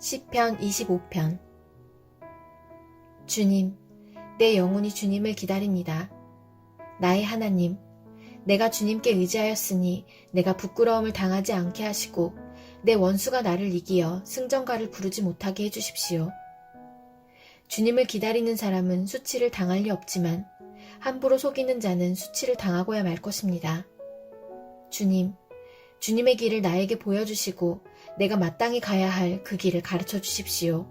시편 25편. 주님, 내 영혼이 주님을 기다립니다. 나의 하나님, 내가 주님께 의지하였으니 내가 부끄러움을 당하지 않게 하시고 내 원수가 나를 이기어 승전가를 부르지 못하게 해주십시오. 주님을 기다리는 사람은 수치를 당할 리 없지만 함부로 속이는 자는 수치를 당하고야 말 것입니다. 주님, 주님의 길을 나에게 보여주시고 내가 마땅히 가야 할 그 길을 가르쳐 주십시오.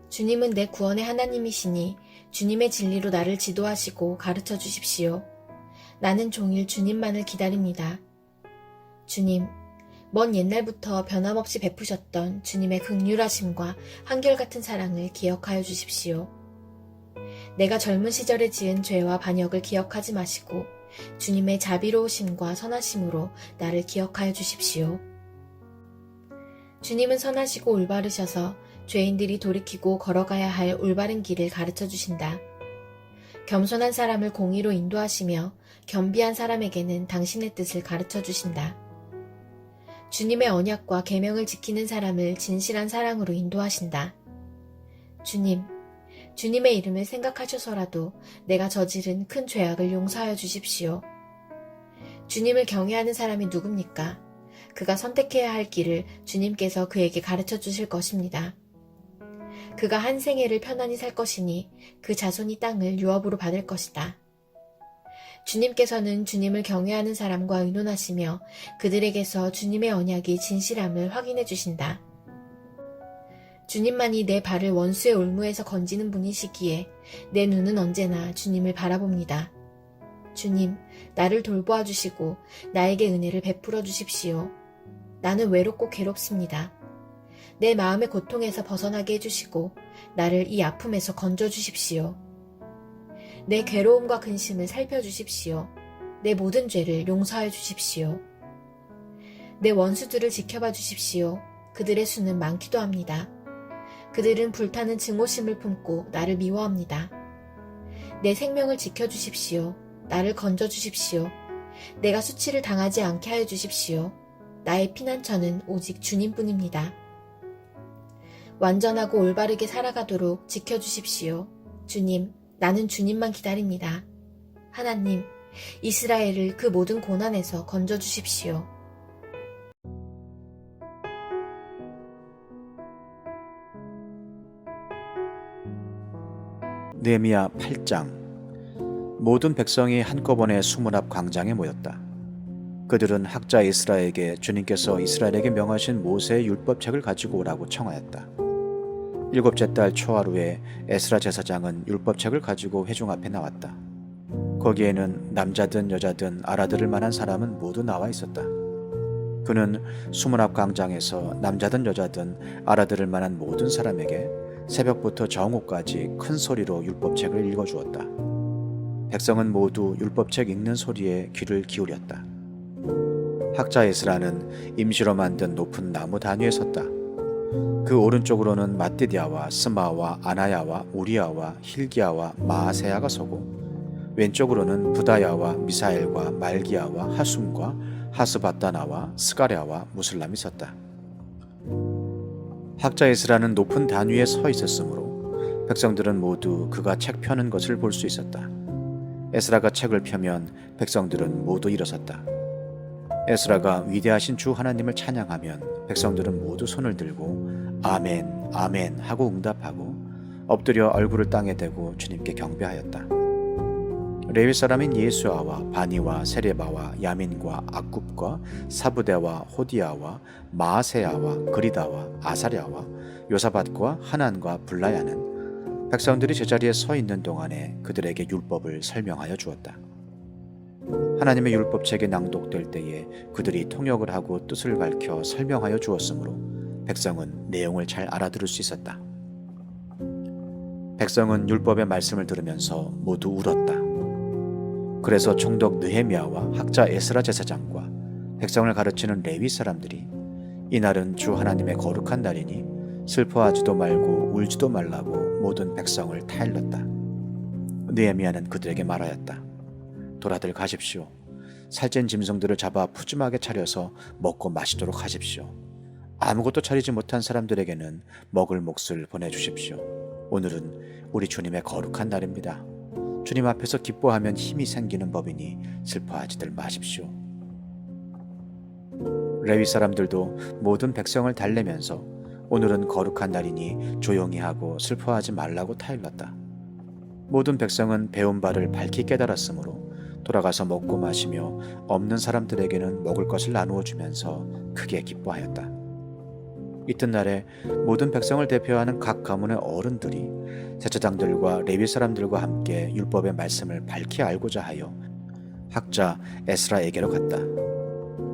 주님은 내 구원의 하나님이시니 주님의 진리로 나를 지도하시고 가르쳐 주십시오. 나는 종일 주님만을 기다립니다. 주님, 먼 옛날부터 변함없이 베푸셨던 주님의 긍휼하심과 한결같은 사랑을 기억하여 주십시오. 내가 젊은 시절에 지은 죄와 반역을 기억하지 마시고 주님의 자비로우심과 선하심으로 나를 기억하여 주십시오. 주님은 선하시고 올바르셔서 죄인들이 돌이키고 걸어가야 할 올바른 길을 가르쳐 주신다. 겸손한 사람을 공의로 인도하시며 겸비한 사람에게는 당신의 뜻을 가르쳐 주신다. 주님의 언약과 계명을 지키는 사람을 진실한 사랑으로 인도하신다. 주님, 주님의 이름을 생각하셔서라도 내가 저지른 큰 죄악을 용서하여 주십시오. 주님을 경외하는 사람이 누굽니까? 그가 선택해야 할 길을 주님께서 그에게 가르쳐 주실 것입니다. 그가 한 생애를 편안히 살 것이니 그 자손이 땅을 유업으로 받을 것이다. 주님께서는 주님을 경외하는 사람과 의논하시며 그들에게서 주님의 언약이 진실함을 확인해 주신다. 주님만이 내 발을 원수의 올무에서 건지는 분이시기에 내 눈은 언제나 주님을 바라봅니다. 주님, 나를 돌보아 주시고 나에게 은혜를 베풀어 주십시오. 나는 외롭고 괴롭습니다. 내 마음의 고통에서 벗어나게 해주시고 나를 이 아픔에서 건져 주십시오. 내 괴로움과 근심을 살펴주십시오. 내 모든 죄를 용서하여 주십시오. 내 원수들을 지켜봐 주십시오. 그들의 수는 많기도 합니다. 그들은 불타는 증오심을 품고 나를 미워합니다. 내 생명을 지켜주십시오. 나를 건져주십시오. 내가 수치를 당하지 않게 하여 주십시오. 나의 피난처는 오직 주님뿐입니다. 완전하고 올바르게 살아가도록 지켜주십시오. 주님, 나는 주님만 기다립니다. 하나님, 이스라엘을 그 모든 고난에서 건져주십시오. 느헤미야 8장. 모든 백성이 한꺼번에 수문 앞 광장에 모였다. 그들은 학자 에스라에게 주님께서 이스라엘에게 명하신 모세의 율법책을 가지고 오라고 청하였다. 7째 달 초하루에 에스라 제사장은 율법책을 가지고 회중 앞에 나왔다. 거기에는 남자든 여자든 알아들을 만한 사람은 모두 나와 있었다. 그는 수문 앞 광장에서 남자든 여자든 알아들을 만한 모든 사람에게 새벽부터 정오까지 큰 소리로 율법책을 읽어주었다. 백성은 모두 율법책 읽는 소리에 귀를 기울였다. 학자 에스라는 임시로 만든 높은 나무 단위에 섰다. 그 오른쪽으로는 마띠디아와 스마와 아나야와 우리야와 힐기야와 마아세야가 서고 왼쪽으로는 부다야와 미사엘과 말기야와 하숨과 하스바다나와 스가랴와 무슬람이 섰다. 학자 에스라는 높은 단위에 서 있었으므로 백성들은 모두 그가 책 펴는 것을 볼 수 있었다. 에스라가 책을 펴면 백성들은 모두 일어섰다. 에스라가 위대하신 주 하나님을 찬양하면 백성들은 모두 손을 들고 아멘, 아멘 하고 응답하고 엎드려 얼굴을 땅에 대고 주님께 경배하였다. 레위 사람인 예수아와 바니와 세레바와 야민과 악굽과 사부대와 호디야와 마아세야와 그리다와 아사랴와 요사밧과 하난과 블라야는 백성들이 제자리에 서 있는 동안에 그들에게 율법을 설명하여 주었다. 하나님의 율법책이 낭독될 때에 그들이 통역을 하고 뜻을 밝혀 설명하여 주었으므로 백성은 내용을 잘 알아들을 수 있었다. 백성은 율법의 말씀을 들으면서 모두 울었다. 그래서 총독 느헤미야와 학자 에스라 제사장과 백성을 가르치는 레위 사람들이 이날은 주 하나님의 거룩한 날이니 슬퍼하지도 말고 울지도 말라고 모든 백성을 타일렀다. 느헤미야는 그들에게 말하였다. 돌아들 가십시오. 살찐 짐승들을 잡아 푸짐하게 차려서 먹고 마시도록 하십시오. 아무것도 차리지 못한 사람들에게는 먹을 몫을 보내주십시오. 오늘은 우리 주님의 거룩한 날입니다. 주님 앞에서 기뻐하면 힘이 생기는 법이니 슬퍼하지들 마십시오. 레위 사람들도 모든 백성을 달래면서 오늘은 거룩한 날이니 조용히 하고 슬퍼하지 말라고 타일렀다. 모든 백성은 배운 바를 밝히 깨달았으므로 돌아가서 먹고 마시며 없는 사람들에게는 먹을 것을 나누어 주면서 크게 기뻐하였다. 이튿날에 모든 백성을 대표하는 각 가문의 어른들이 제사장들과 레위 사람들과 함께 율법의 말씀을 밝히 알고자 하여 학자 에스라에게로 갔다.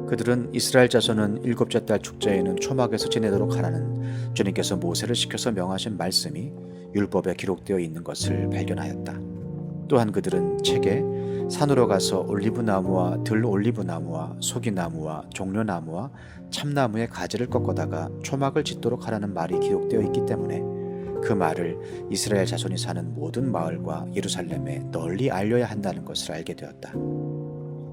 그들은 이스라엘 자손은 일곱째 달 축제에는 초막에서 지내도록 하라는 주님께서 모세를 시켜서 명하신 말씀이 율법에 기록되어 있는 것을 발견하였다. 또한 그들은 책에 산으로 가서 올리브나무와 들올리브나무와 소기나무와 종려나무와 참나무의 가지를 꺾어다가 초막을 짓도록 하라는 말이 기록되어 있기 때문에 그 말을 이스라엘 자손이 사는 모든 마을과 예루살렘에 널리 알려야 한다는 것을 알게 되었다.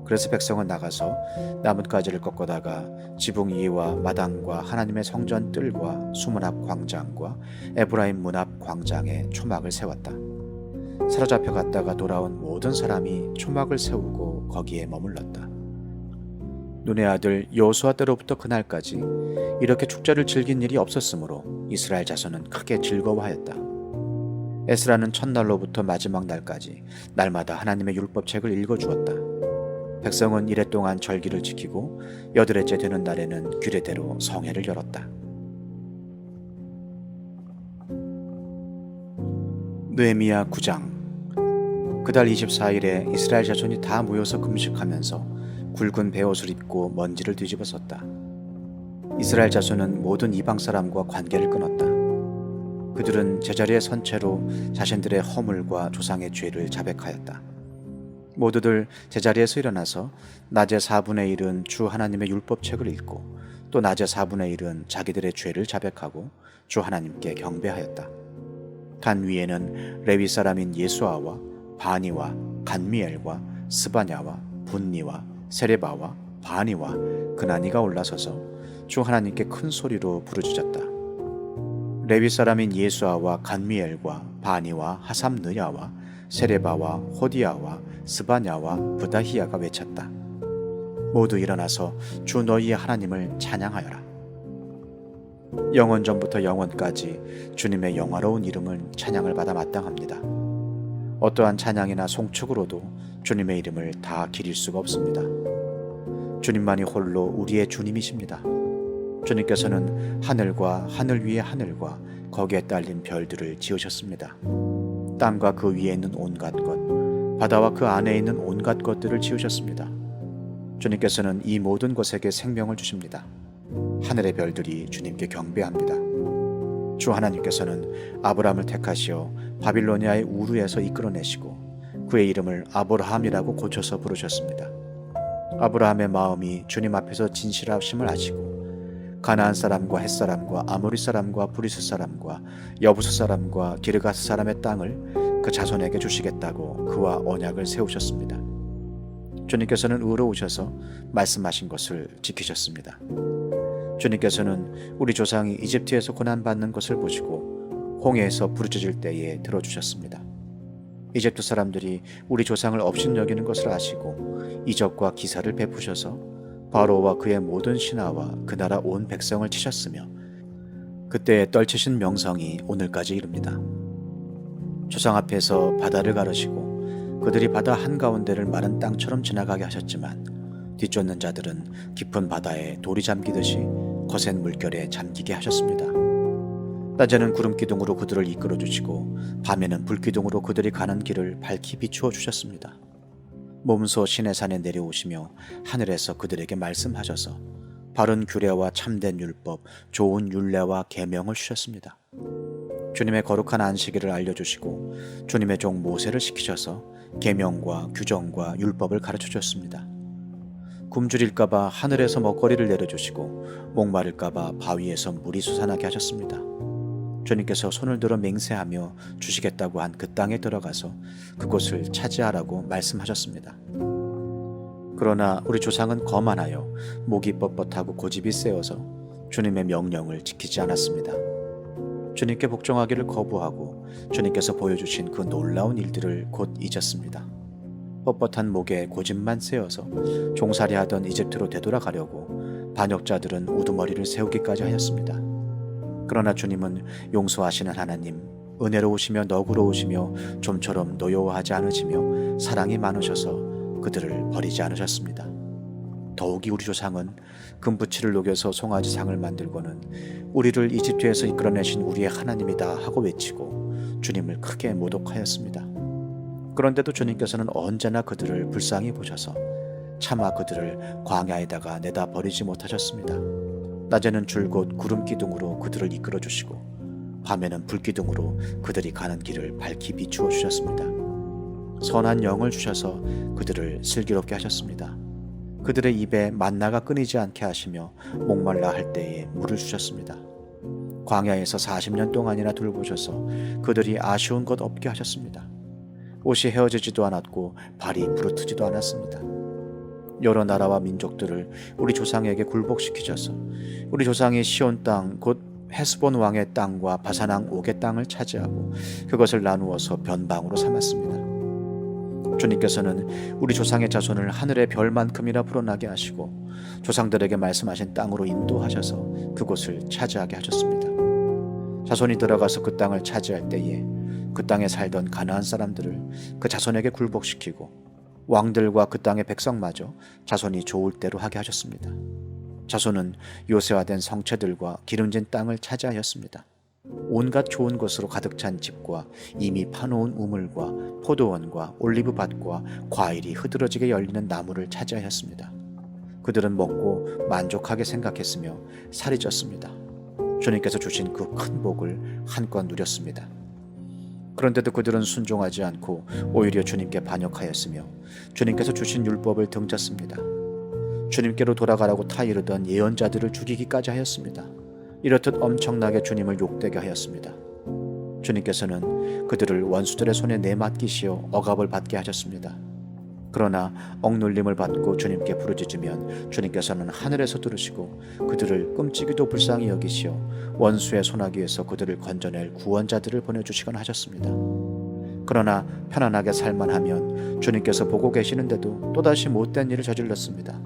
그래서 백성은 나가서 나뭇가지를 꺾어다가 지붕 위와 마당과 하나님의 성전 뜰과 수문 앞 광장과 에브라임 문 앞 광장에 초막을 세웠다. 사로잡혀 갔다가 돌아온 모든 사람이 초막을 세우고 거기에 머물렀다. 눈의 아들 여호수아 때로부터 그날까지 이렇게 축제를 즐긴 일이 없었으므로 이스라엘 자손은 크게 즐거워하였다. 에스라는 첫날로부터 마지막 날까지 날마다 하나님의 율법책을 읽어주었다. 백성은 이래 동안 절기를 지키고 여드레째 되는 날에는 규례대로 성회를 열었다. 느헤미야 9장. 그달 24일에 이스라엘 자손이 다 모여서 금식하면서 굵은 베옷을 입고 먼지를 뒤집어썼다. 이스라엘 자손은 모든 이방 사람과 관계를 끊었다. 그들은 제자리에 선 채로 자신들의 허물과 조상의 죄를 자백하였다. 모두들 제자리에서 일어나서 낮에 4분의 1은 주 하나님의 율법책을 읽고 또 낮에 4분의 1은 자기들의 죄를 자백하고 주 하나님께 경배하였다. 단 위에는 레위 사람인 예수아와 바니와 간미엘과 스바냐와 분니와 세레바와 바니와 그나니가 올라서서 주 하나님께 큰 소리로 부르짖었다. 레위 사람인 예수아와 간미엘과 바니와 하삼느야와 세레바와 호디야와 스바냐와 부다히야가 외쳤다. 모두 일어나서 주 너희의 하나님을 찬양하여라. 영원전부터 영원까지 주님의 영화로운 이름을 찬양을 받아 마땅합니다. 어떠한 찬양이나 송축으로도 주님의 이름을 다 기릴 수가 없습니다. 주님만이 홀로 우리의 주님이십니다. 주님께서는 하늘과 하늘 위의 하늘과 거기에 딸린 별들을 지으셨습니다. 땅과 그 위에 있는 온갖 것, 바다와 그 안에 있는 온갖 것들을 지으셨습니다. 주님께서는 이 모든 것에게 생명을 주십니다. 하늘의 별들이 주님께 경배합니다. 주 하나님께서는 아브라함을 택하시어 바빌로니아의 우르에서 이끌어내시고 그의 이름을 아브라함이라고 고쳐서 부르셨습니다. 아브라함의 마음이 주님 앞에서 진실하심을 아시고 가나안 사람과 헷 사람과 아모리 사람과 브리스 사람과 여부스 사람과 기르가스 사람의 땅을 그 자손에게 주시겠다고 그와 언약을 세우셨습니다. 주님께서는 의로우셔서 말씀하신 것을 지키셨습니다. 주님께서는 우리 조상이 이집트에서 고난받는 것을 보시고 홍해에서 부르짖을 때에 들어주셨습니다. 이집트 사람들이 우리 조상을 업신여기는 것을 아시고 이적과 기사를 베푸셔서 바로와 그의 모든 신하와 그 나라 온 백성을 치셨으며 그때에 떨치신 명성이 오늘까지 이릅니다. 조상 앞에서 바다를 가르시고 그들이 바다 한가운데를 마른 땅처럼 지나가게 하셨지만 뒤쫓는 자들은 깊은 바다에 돌이 잠기듯이 거센 물결에 잠기게 하셨습니다. 낮에는 구름 기둥으로 그들을 이끌어 주시고 밤에는 불 기둥으로 그들이 가는 길을 밝히 비추어 주셨습니다. 몸소 신의 산에 내려오시며 하늘에서 그들에게 말씀하셔서 바른 규례와 참된 율법, 좋은 율례와 계명을 주셨습니다. 주님의 거룩한 안식일을 알려주시고 주님의 종 모세를 시키셔서 계명과 규정과 율법을 가르쳐 주셨습니다. 굶주릴까봐 하늘에서 먹거리를 내려주시고 목마를까봐 바위에서 물이 솟아나게 하셨습니다. 주님께서 손을 들어 맹세하며 주시겠다고 한 그 땅에 들어가서 그곳을 차지하라고 말씀하셨습니다. 그러나 우리 조상은 거만하여 목이 뻣뻣하고 고집이 세어서 주님의 명령을 지키지 않았습니다. 주님께 복종하기를 거부하고 주님께서 보여주신 그 놀라운 일들을 곧 잊었습니다. 뻣뻣한 목에 고집만 세워서 종살이하던 이집트로 되돌아가려고 반역자들은 우두머리를 세우기까지 하였습니다. 그러나 주님은 용서하시는 하나님, 은혜로우시며 너그러우시며 좀처럼 노여워하지 않으시며 사랑이 많으셔서 그들을 버리지 않으셨습니다. 더욱이 우리 조상은 금붙이를 녹여서 송아지상을 만들고는 우리를 이집트에서 이끌어내신 우리의 하나님이다 하고 외치고 주님을 크게 모독하였습니다. 그런데도 주님께서는 언제나 그들을 불쌍히 보셔서 차마 그들을 광야에다가 내다 버리지 못하셨습니다. 낮에는 줄곧 구름 기둥으로 그들을 이끌어 주시고 밤에는 불 기둥으로 그들이 가는 길을 밝히 비추어 주셨습니다. 선한 영을 주셔서 그들을 슬기롭게 하셨습니다. 그들의 입에 만나가 끊이지 않게 하시며 목말라 할 때에 물을 주셨습니다. 광야에서 40년 동안이나 돌보셔서 그들이 아쉬운 것 없게 하셨습니다. 옷이 헤어지지도 않았고 발이 부르트지도 않았습니다. 여러 나라와 민족들을 우리 조상에게 굴복시키셔서 우리 조상이 시온 땅 곧 헤스본 왕의 땅과 바산왕 옥의 땅을 차지하고 그것을 나누어서 변방으로 삼았습니다. 주님께서는 우리 조상의 자손을 하늘의 별만큼이나 불어나게 하시고 조상들에게 말씀하신 땅으로 인도하셔서 그곳을 차지하게 하셨습니다. 자손이 들어가서 그 땅을 차지할 때에 그 땅에 살던 가나안 사람들을 그 자손에게 굴복시키고 왕들과 그 땅의 백성마저 자손이 좋을 대로 하게 하셨습니다. 자손은 요새화된 성체들과 기름진 땅을 차지하였습니다. 온갖 좋은 것으로 가득 찬 집과 이미 파놓은 우물과 포도원과 올리브밭과 과일이 흐드러지게 열리는 나무를 차지하였습니다. 그들은 먹고 만족하게 생각했으며 살이 쪘습니다. 주님께서 주신 그 큰 복을 한껏 누렸습니다. 그런데도 그들은 순종하지 않고 오히려 주님께 반역하였으며 주님께서 주신 율법을 등졌습니다. 주님께로 돌아가라고 타이르던 예언자들을 죽이기까지 하였습니다. 이렇듯 엄청나게 주님을 욕되게 하였습니다. 주님께서는 그들을 원수들의 손에 내맡기시어 억압을 받게 하셨습니다. 그러나 억눌림을 받고 주님께 부르짖으면 주님께서는 하늘에서 들으시고 그들을 끔찍이도 불쌍히 여기시어 원수의 손아귀에서 그들을 건져낼 구원자들을 보내주시곤 하셨습니다. 그러나 편안하게 살만하면 주님께서 보고 계시는데도 또다시 못된 일을 저질렀습니다.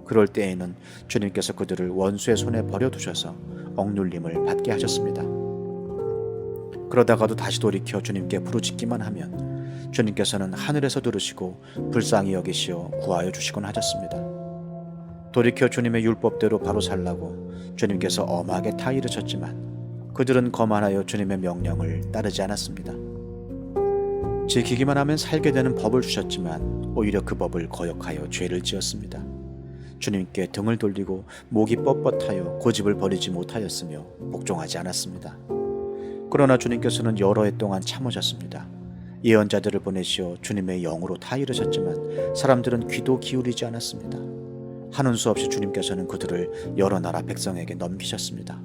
그럴 때에는 주님께서 그들을 원수의 손에 버려두셔서 억눌림을 받게 하셨습니다. 그러다가도 다시 돌이켜 주님께 부르짖기만 하면 주님께서는 하늘에서 들으시고 불쌍히 여기시어 구하여 주시곤 하셨습니다. 돌이켜 주님의 율법대로 바로 살라고 주님께서 엄하게 타이르셨지만 그들은 거만하여 주님의 명령을 따르지 않았습니다. 지키기만 하면 살게 되는 법을 주셨지만 오히려 그 법을 거역하여 죄를 지었습니다. 주님께 등을 돌리고 목이 뻣뻣하여 고집을 버리지 못하였으며 복종하지 않았습니다. 그러나 주님께서는 여러 해 동안 참으셨습니다. 예언자들을 보내시어 주님의 영으로 타이르셨지만 사람들은 귀도 기울이지 않았습니다. 하는 수 없이 주님께서는 그들을 여러 나라 백성에게 넘기셨습니다.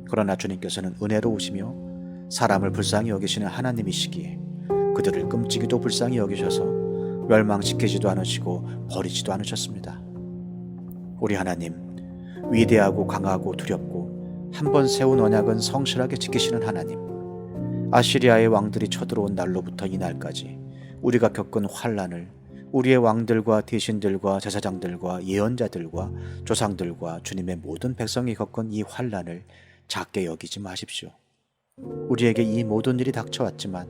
그러나 주님께서는 은혜로우시며 사람을 불쌍히 여기시는 하나님이시기에 그들을 끔찍이도 불쌍히 여기셔서 멸망시키지도 않으시고 버리지도 않으셨습니다. 우리 하나님, 위대하고 강하고 두렵고 한 번 세운 언약은 성실하게 지키시는 하나님, 아시리아의 왕들이 쳐들어온 날로부터 이 날까지 우리가 겪은 환난을 우리의 왕들과 대신들과 제사장들과 예언자들과 조상들과 주님의 모든 백성이 겪은 이 환난을 작게 여기지 마십시오. 우리에게 이 모든 일이 닥쳐왔지만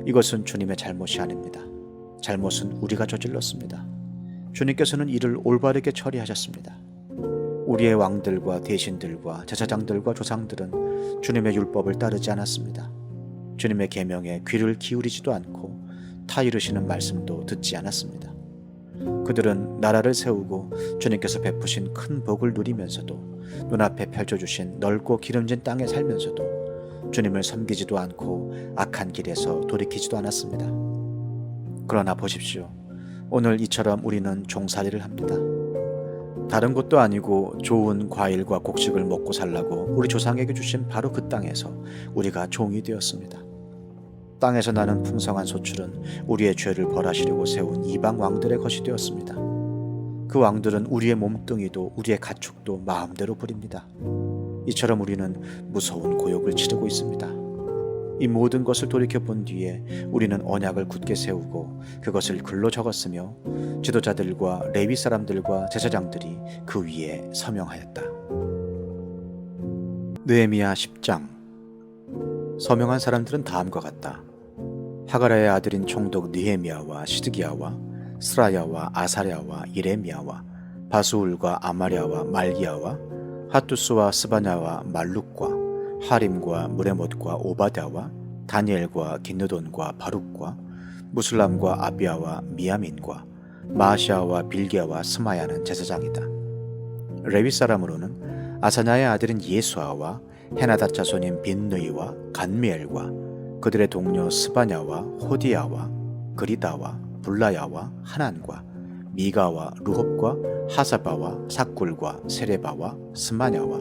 이것은 주님의 잘못이 아닙니다. 잘못은 우리가 저질렀습니다. 주님께서는 이를 올바르게 처리하셨습니다. 우리의 왕들과 대신들과 제사장들과 조상들은 주님의 율법을 따르지 않았습니다. 주님의 계명에 귀를 기울이지도 않고 타이르시는 말씀도 듣지 않았습니다. 그들은 나라를 세우고 주님께서 베푸신 큰 복을 누리면서도 눈앞에 펼쳐주신 넓고 기름진 땅에 살면서도 주님을 섬기지도 않고 악한 길에서 돌이키지도 않았습니다. 그러나 보십시오. 오늘 이처럼 우리는 종살이를 합니다. 다른 곳도 아니고 좋은 과일과 곡식을 먹고 살라고 우리 조상에게 주신 바로 그 땅에서 우리가 종이 되었습니다. 땅에서 나는 풍성한 소출은 우리의 죄를 벌하시려고 세운 이방 왕들의 것이 되었습니다. 그 왕들은 우리의 몸뚱이도 우리의 가축도 마음대로 부립니다. 이처럼 우리는 무서운 고욕을 치르고 있습니다. 이 모든 것을 돌이켜본 뒤에 우리는 언약을 굳게 세우고 그것을 글로 적었으며 지도자들과 레위 사람들과 제사장들이 그 위에 서명하였다. 느헤미야 10장. 서명한 사람들은 다음과 같다. 하가라의 아들인 총독 느헤미야와 시드기야와 스라야와 아사랴와 예레미야와 바수울과 아마랴와 말기야와 핫두스와 스바냐와 말룩과 하림과 무레못과 오바댜와 다니엘과 긴느돈과 바룩과 무슬람과 아비야와 미야민과 마아시아와 빌기야와 스마야는 제사장이다. 레위 사람으로는 아사냐의 아들인 예수아와 헤나닷 자손인 빈느이와 간미엘과 그들의 동료 스바냐와 호디야와 그리다와 불라야와 하난과 미가와 루홉과 하사바와 삭굴과 세레바와 스마냐와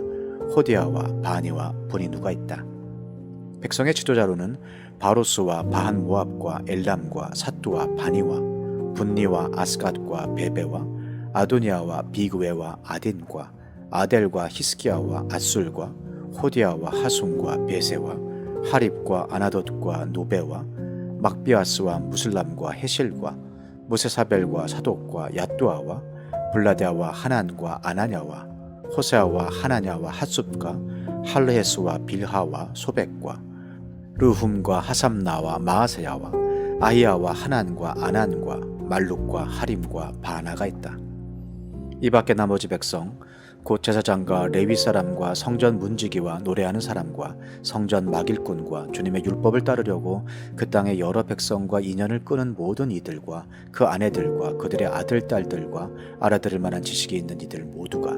호디야와 바니와 분이누가 있다. 백성의 지도자로는 바로스와 바한 모압과 엘람과 사뚜와 바니와 분니와 아스갓과 베베와 아도니아와 비그웨와 아딘과 아델과 히스기야와 아술과 호디야와 하순과 베세와 하립과 아나돗과 노베와 막비아스와 무슬람과 헤실과 무세사벨과 사독과 야뚜아와 블라데아와 하난과 아나냐와 호세아와 하나냐와 핫숲과 할레헤스와 빌하와 소백과 르훔과 하삼나와 마아세야와 아히야와 하난과 아난과 말룩과 하림과 바나가 있다. 이 밖에 나머지 백성 곧 제사장과 레위 사람과 성전 문지기와 노래하는 사람과 성전 막일꾼과 주님의 율법을 따르려고 그 땅의 여러 백성과 인연을 끄는 모든 이들과 그 아내들과 그들의 아들 딸들과 알아들을 만한 지식이 있는 이들 모두가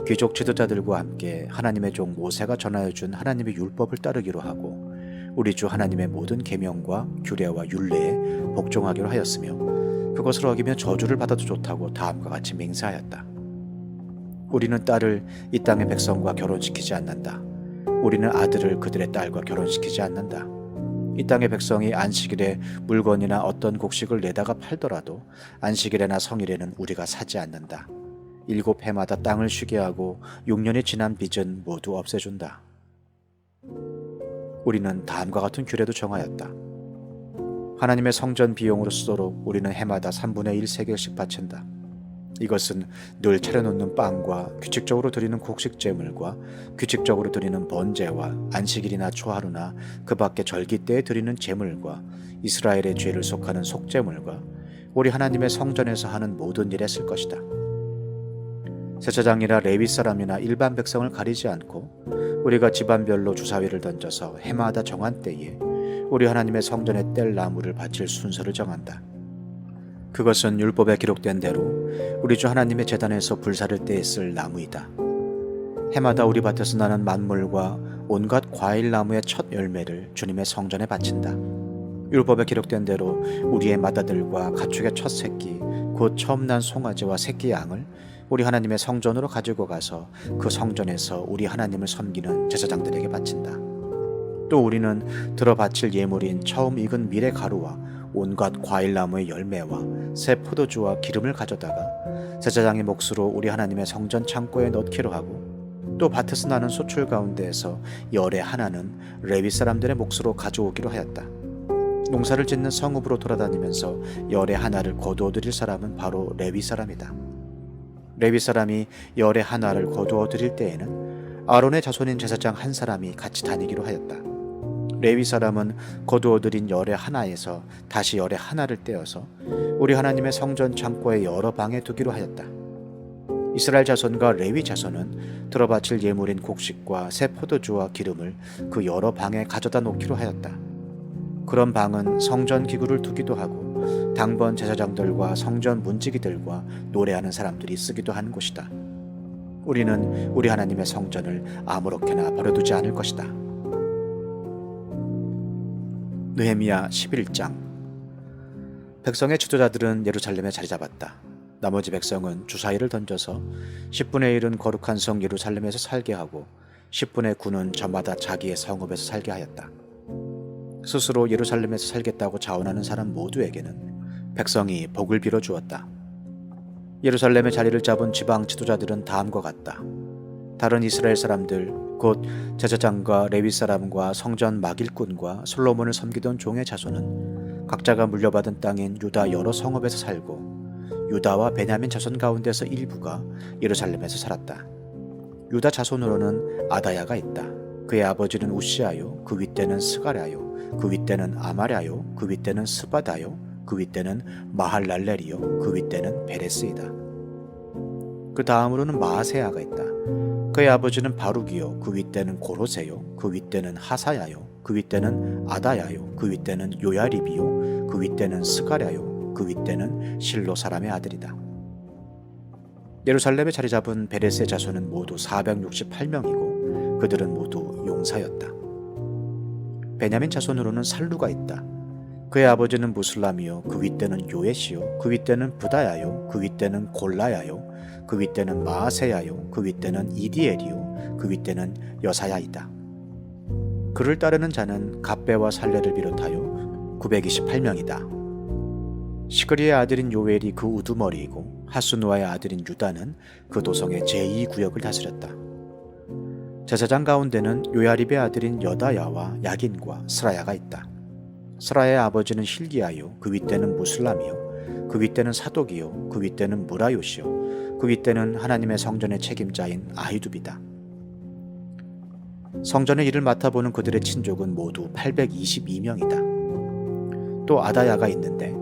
귀족 지도자들과 함께 하나님의 종 모세가 전하여 준 하나님의 율법을 따르기로 하고 우리 주 하나님의 모든 계명과 규례와 율례에 복종하기로 하였으며 그것을 어기며 저주를 받아도 좋다고 다음과 같이 맹세하였다. 우리는 딸을 이 땅의 백성과 결혼시키지 않는다. 우리는 아들을 그들의 딸과 결혼시키지 않는다. 이 땅의 백성이 안식일에 물건이나 어떤 곡식을 내다가 팔더라도 안식일에나 성일에는 우리가 사지 않는다. 7해마다 땅을 쉬게 하고 6년이 지난 빚은 모두 없애준다. 우리는 다음과 같은 규례도 정하였다. 하나님의 성전 비용으로 쓰도록 우리는 해마다 3분의 1 세겔씩 바친다. 이것은 늘 차려놓는 빵과 규칙적으로 드리는 곡식 제물과 규칙적으로 드리는 번제와 안식일이나 초하루나 그 밖에 절기 때에 드리는 제물과 이스라엘의 죄를 속하는 속제물과 우리 하나님의 성전에서 하는 모든 일에 쓸 것이다. 제사장이나 레위 사람이나 일반 백성을 가리지 않고 우리가 집안별로 주사위를 던져서 해마다 정한 때에 우리 하나님의 성전에 뗄 나무를 바칠 순서를 정한다. 그것은 율법에 기록된 대로 우리 주 하나님의 제단에서 불사를 때에 쓸 나무이다. 해마다 우리 밭에서 나는 만물과 온갖 과일 나무의 첫 열매를 주님의 성전에 바친다. 율법에 기록된 대로 우리의 맏아들과 가축의 첫 새끼 곧 처음 난 송아지와 새끼 양을 우리 하나님의 성전으로 가지고 가서 그 성전에서 우리 하나님을 섬기는 제사장들에게 바친다. 또 우리는 들어 바칠 예물인 처음 익은 밀의 가루와 온갖 과일나무의 열매와 새 포도주와 기름을 가져다가 제사장의 몫으로 우리 하나님의 성전 창고에 넣기로 하고 또 밭에서 나는 소출 가운데에서 열의 하나는 레위 사람들의 몫으로 가져오기로 하였다. 농사를 짓는 성읍으로 돌아다니면서 열의 하나를 거두어 드릴 사람은 바로 레위 사람이다. 레위 사람이 열의 하나를 거두어 드릴 때에는 아론의 자손인 제사장 한 사람이 같이 다니기로 하였다. 레위 사람은 거두어 드린 열의 하나에서 다시 열의 하나를 떼어서 우리 하나님의 성전 창고의 여러 방에 두기로 하였다. 이스라엘 자손과 레위 자손은 들어바칠 예물인 곡식과 새 포도주와 기름을 그 여러 방에 가져다 놓기로 하였다. 그런 방은 성전 기구를 두기도 하고 당번 제사장들과 성전 문지기들과 노래하는 사람들이 쓰기도 하는 곳이다. 우리는 우리 하나님의 성전을 아무렇게나 버려두지 않을 것이다. 느헤미야 11장. 백성의 지도자들은 예루살렘에 자리 잡았다. 나머지 백성은 주사위를 던져서 10분의 1은 거룩한 성 예루살렘에서 살게 하고 10분의 9는 저마다 자기의 성읍에서 살게 하였다. 스스로 예루살렘에서 살겠다고 자원하는 사람 모두에게는 백성이 복을 빌어 주었다. 예루살렘에 자리를 잡은 지방 지도자들은 다음과 같다. 다른 이스라엘 사람들 곧 제사장과 레위 사람과 성전 막일꾼과 솔로몬을 섬기던 종의 자손은 각자가 물려받은 땅인 유다 여러 성읍에서 살고 유다와 베냐민 자손 가운데서 일부가 예루살렘에서 살았다. 유다 자손으로는 아다야가 있다. 그의 아버지는 우시아요, 그 윗대는 스가랴요, 그 윗대는 아마랴요, 그 윗대는 스바다요, 그 윗대는 마할랄렐이요, 그 윗대는 베레스이다. 그 다음으로는 마아세야가 있다. 그의 아버지는 바룩이요, 그 윗대는 고로세요, 그 윗대는 하사야요, 그 윗대는 아다야요, 그 윗대는 요야립이요, 그 윗대는 스가랴요, 그 윗대는 실로 사람의 아들이다. 예루살렘에 자리 잡은 베레스의 자손은 모두 468명이고 그들은 모두 용사였다. 베냐민 자손으로는 살루가 있다. 그의 아버지는 무슬람이요, 그 윗대는 요엣이요, 그 윗대는 부다야요, 그 윗대는 골라야요, 그 윗대는 마아세야요, 그 윗대는 이디엘이요, 그 윗대는 여사야이다. 그를 따르는 자는 갑배와 살레를 비롯하여 928명이다. 시그리의 아들인 요엘이 그 우두머리이고 하수누아의 아들인 유다는 그 도성의 제2구역을 다스렸다. 제사장 가운데는 요야립의 아들인 여다야와 야긴과 스라야가 있다. 스라야의 아버지는 힐기야요, 그 윗대는 무슬람이요, 그 윗대는 사독이요, 그 윗대는 무라요시요, 그 윗대는 하나님의 성전의 책임자인 아히둡이다. 성전의 일을 맡아보는 그들의 친족은 모두 822명이다. 또 아다야가 있는데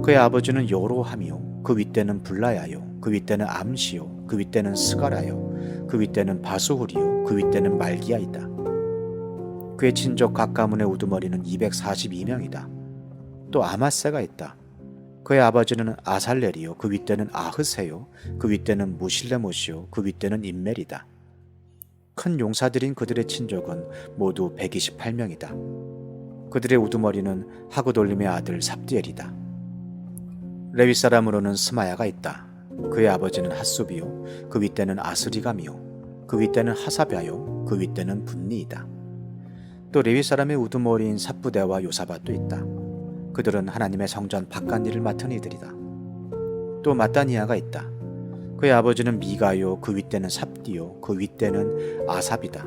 그의 아버지는 여로함이요, 그 윗대는 블라야요, 그 윗대는 암시요, 그 윗대는 스가라요, 그 윗대는 바수훌이요, 그 윗대는 말기야이다. 그의 친족 각 가문의 우두머리는 242명이다. 또 아마세가 있다. 그의 아버지는 아살렐이요, 그 윗대는 아흐세요, 그 윗대는 무실레못이요, 그 윗대는 임멜이다. 큰 용사들인 그들의 친족은 모두 128명이다. 그들의 우두머리는 하그돌림의 아들 삽디엘이다. 레위 사람으로는 스마야가 있다. 그의 아버지는 핫수비요, 그 윗대는 아스리감이요, 그 윗대는 하사벼요, 그 윗대는 분니이다. 또 레위 사람의 우두머리인 삽부대와 요사밭도 있다. 그들은 하나님의 성전 바깥일을 맡은 이들이다. 또 마따니아가 있다. 그의 아버지는 미가요, 그 윗대는 삽디요, 그 윗대는 아삽이다.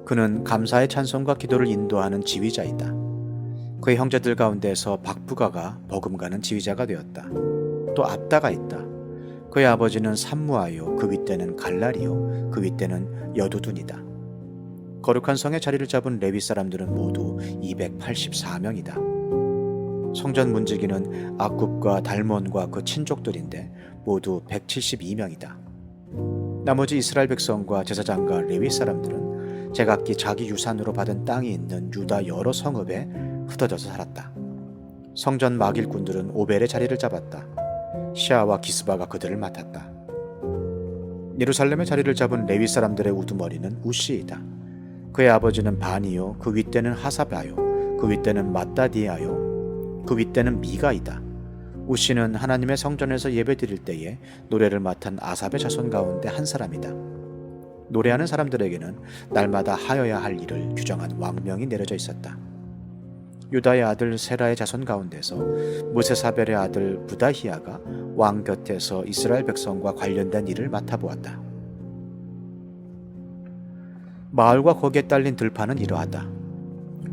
그는 감사의 찬송과 기도를 인도하는 지휘자이다. 그의 형제들 가운데서 박부가가 버금가는 지휘자가 되었다. 또 압다가 있다. 그의 아버지는 삼무아요, 그 윗대는 갈라리요, 그 윗대는 여두둔이다. 거룩한 성의 자리를 잡은 레위 사람들은 모두 284명이다. 성전 문지기는 악굽과 달몬과 그 친족들인데 모두 172명이다. 나머지 이스라엘 백성과 제사장과 레위 사람들은 제각기 자기 유산으로 받은 땅이 있는 유다 여러 성읍에 흩어져서 살았다. 성전 막일꾼들은 오벨의 자리를 잡았다. 시아와 기스바가 그들을 맡았다. 예루살렘의 자리를 잡은 레위 사람들의 우두머리는 우시이다. 그의 아버지는 바니요, 그 윗대는 하사바요, 그 윗대는 마따디아요, 그 윗대는 미가이다. 우시는 하나님의 성전에서 예배드릴 때에 노래를 맡은 아삽의 자손 가운데 한 사람이다. 노래하는 사람들에게는 날마다 하여야 할 일을 규정한 왕명이 내려져 있었다. 유다의 아들 세라의 자손 가운데서 무세사벨의 아들 부다히야가 왕 곁에서 이스라엘 백성과 관련된 일을 맡아보았다. 마을과 거기에 딸린 들판은 이러하다.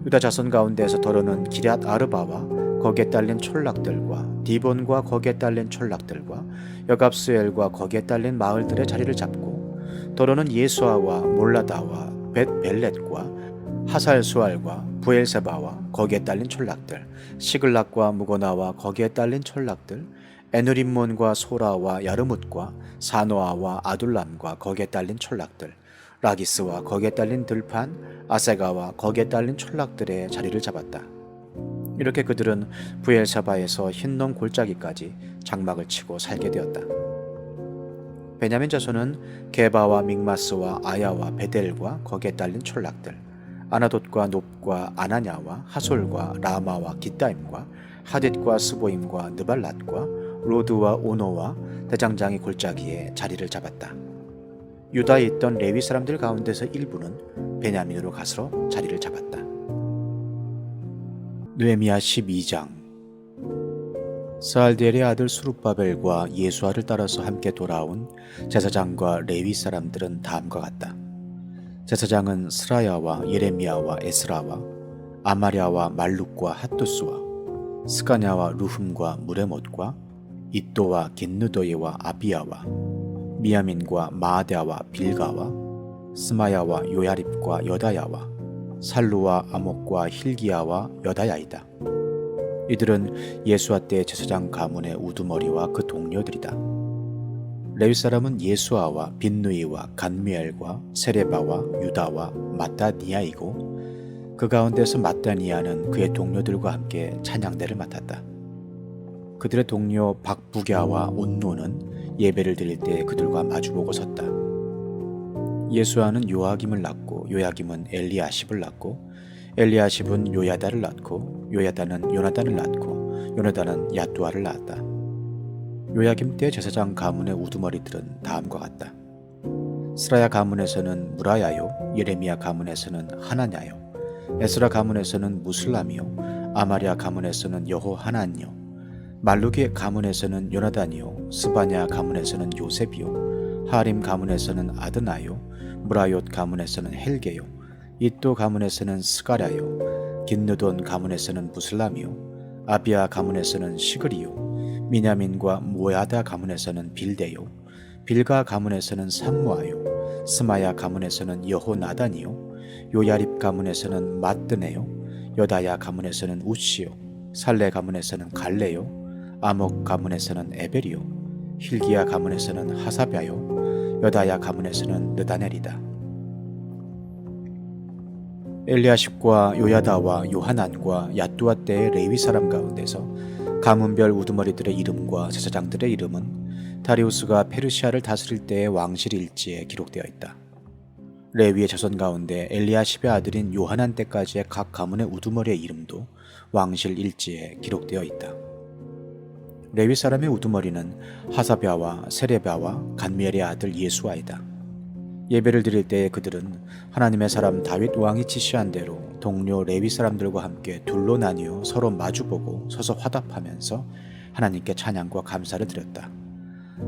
유다 자손 가운데서 더러는 기럇 아르바와 거기에 딸린 촌락들과 디본과 거기에 딸린 촌락들과 여갑스엘과 거기에 딸린 마을들의 자리를 잡고 더러는 예수아와 몰라다와 벳벨렛과 하살수알과 부엘세바와 거기에 딸린 촌락들, 시글락과 무고나와 거기에 딸린 촌락들, 에누림몬과 소라와 야르뭇과 사노아와 아둘람과 거기에 딸린 촌락들, 라기스와 거기에 딸린 들판, 아세가와 거기에 딸린 촌락들의 자리를 잡았다. 이렇게 그들은 부엘세바에서 흰놈 골짜기까지 장막을 치고 살게 되었다. 베냐민 자손은 게바와 믹마스와 아야와 베델과 거기에 딸린 촌락들, 아나돗과 놉과 아나냐와 하솔과 라마와 기타임과 하딧과 스보임과 느발랏과 로드와 오노와 대장장이 골짜기에 자리를 잡았다. 유다에 있던 레위 사람들 가운데서 일부는 베냐민으로 가서 자리를 잡았다. 느헤미야 12장. 스알디엘의 아들 수룹바벨과 예수아를 따라서 함께 돌아온 제사장과 레위 사람들은 다음과 같다. 제사장은 스라야와 예레미야와 에스라와 아마랴와 말룩과 핫두스와 스가냐와 루흠과 무레못과 이또와 긴느도이와 아비야와 미야민과 마아데와 빌가와 스마야와 요야립과 여다야와 살루와 아목과 힐기야와 여다야이다. 이들은 예수아 때 제사장 가문의 우두머리와 그 동료들이다. 레위 사람은 예수아와 빈누이와 간미엘과 세레바와 유다와 마따니아이고 그 가운데서 마따니아는 그의 동료들과 함께 찬양대를 맡았다. 그들의 동료 박부갸와 온노는 예배를 드릴 때 그들과 마주보고 섰다. 예수아는 요아김을 낳고 요야김은 엘리아십을 낳고 엘리아십은 요야다를 낳고 요야다는 요나단을 낳고 요나단은 야뚜아를 낳았다. 요야김 때 제사장 가문의 우두머리들은 다음과 같다. 스라야 가문에서는 무라야요, 예레미야 가문에서는 하나냐요, 에스라 가문에서는 무슬람이요, 아마랴 가문에서는 여호하나니요, 말루기 가문에서는 요나단이요, 스바냐 가문에서는 요셉이요, 하림 가문에서는 아드나요, 무라옅 가문에서는 헬게요, 이또 가문에서는 스가랴요, 긴느돈 가문에서는 무슬람이요, 아비야 가문에서는 시그리요, 미냐민과 모야다 가문에서는 빌데요, 빌가 가문에서는 삼무아요, 스마야 가문에서는 여호나단이요, 요야립 가문에서는 마뜨네요, 여다야 가문에서는 우시요, 살레 가문에서는 갈레요, 아목 가문에서는 에벨이요, 힐기야 가문에서는 하사랴요, 여다야 가문에서는 느다넬이다. 엘리아십과 요야다와 요하난과 야뚜아 때의 레위 사람 가운데서 가문별 우두머리들의 이름과 제사장들의 이름은 다리우스가 페르시아를 다스릴 때의 왕실 일지에 기록되어 있다. 레위의 자손 가운데 엘리아십의 아들인 요하난 때까지의 각 가문의 우두머리의 이름도 왕실 일지에 기록되어 있다. 레위 사람의 우두머리는 하사랴와 세레바와 간미엘의 아들 예수아이다. 예배를 드릴 때에 그들은 하나님의 사람 다윗 왕이 지시한 대로 동료 레위 사람들과 함께 둘로 나뉘어 서로 마주보고 서서 화답하면서 하나님께 찬양과 감사를 드렸다.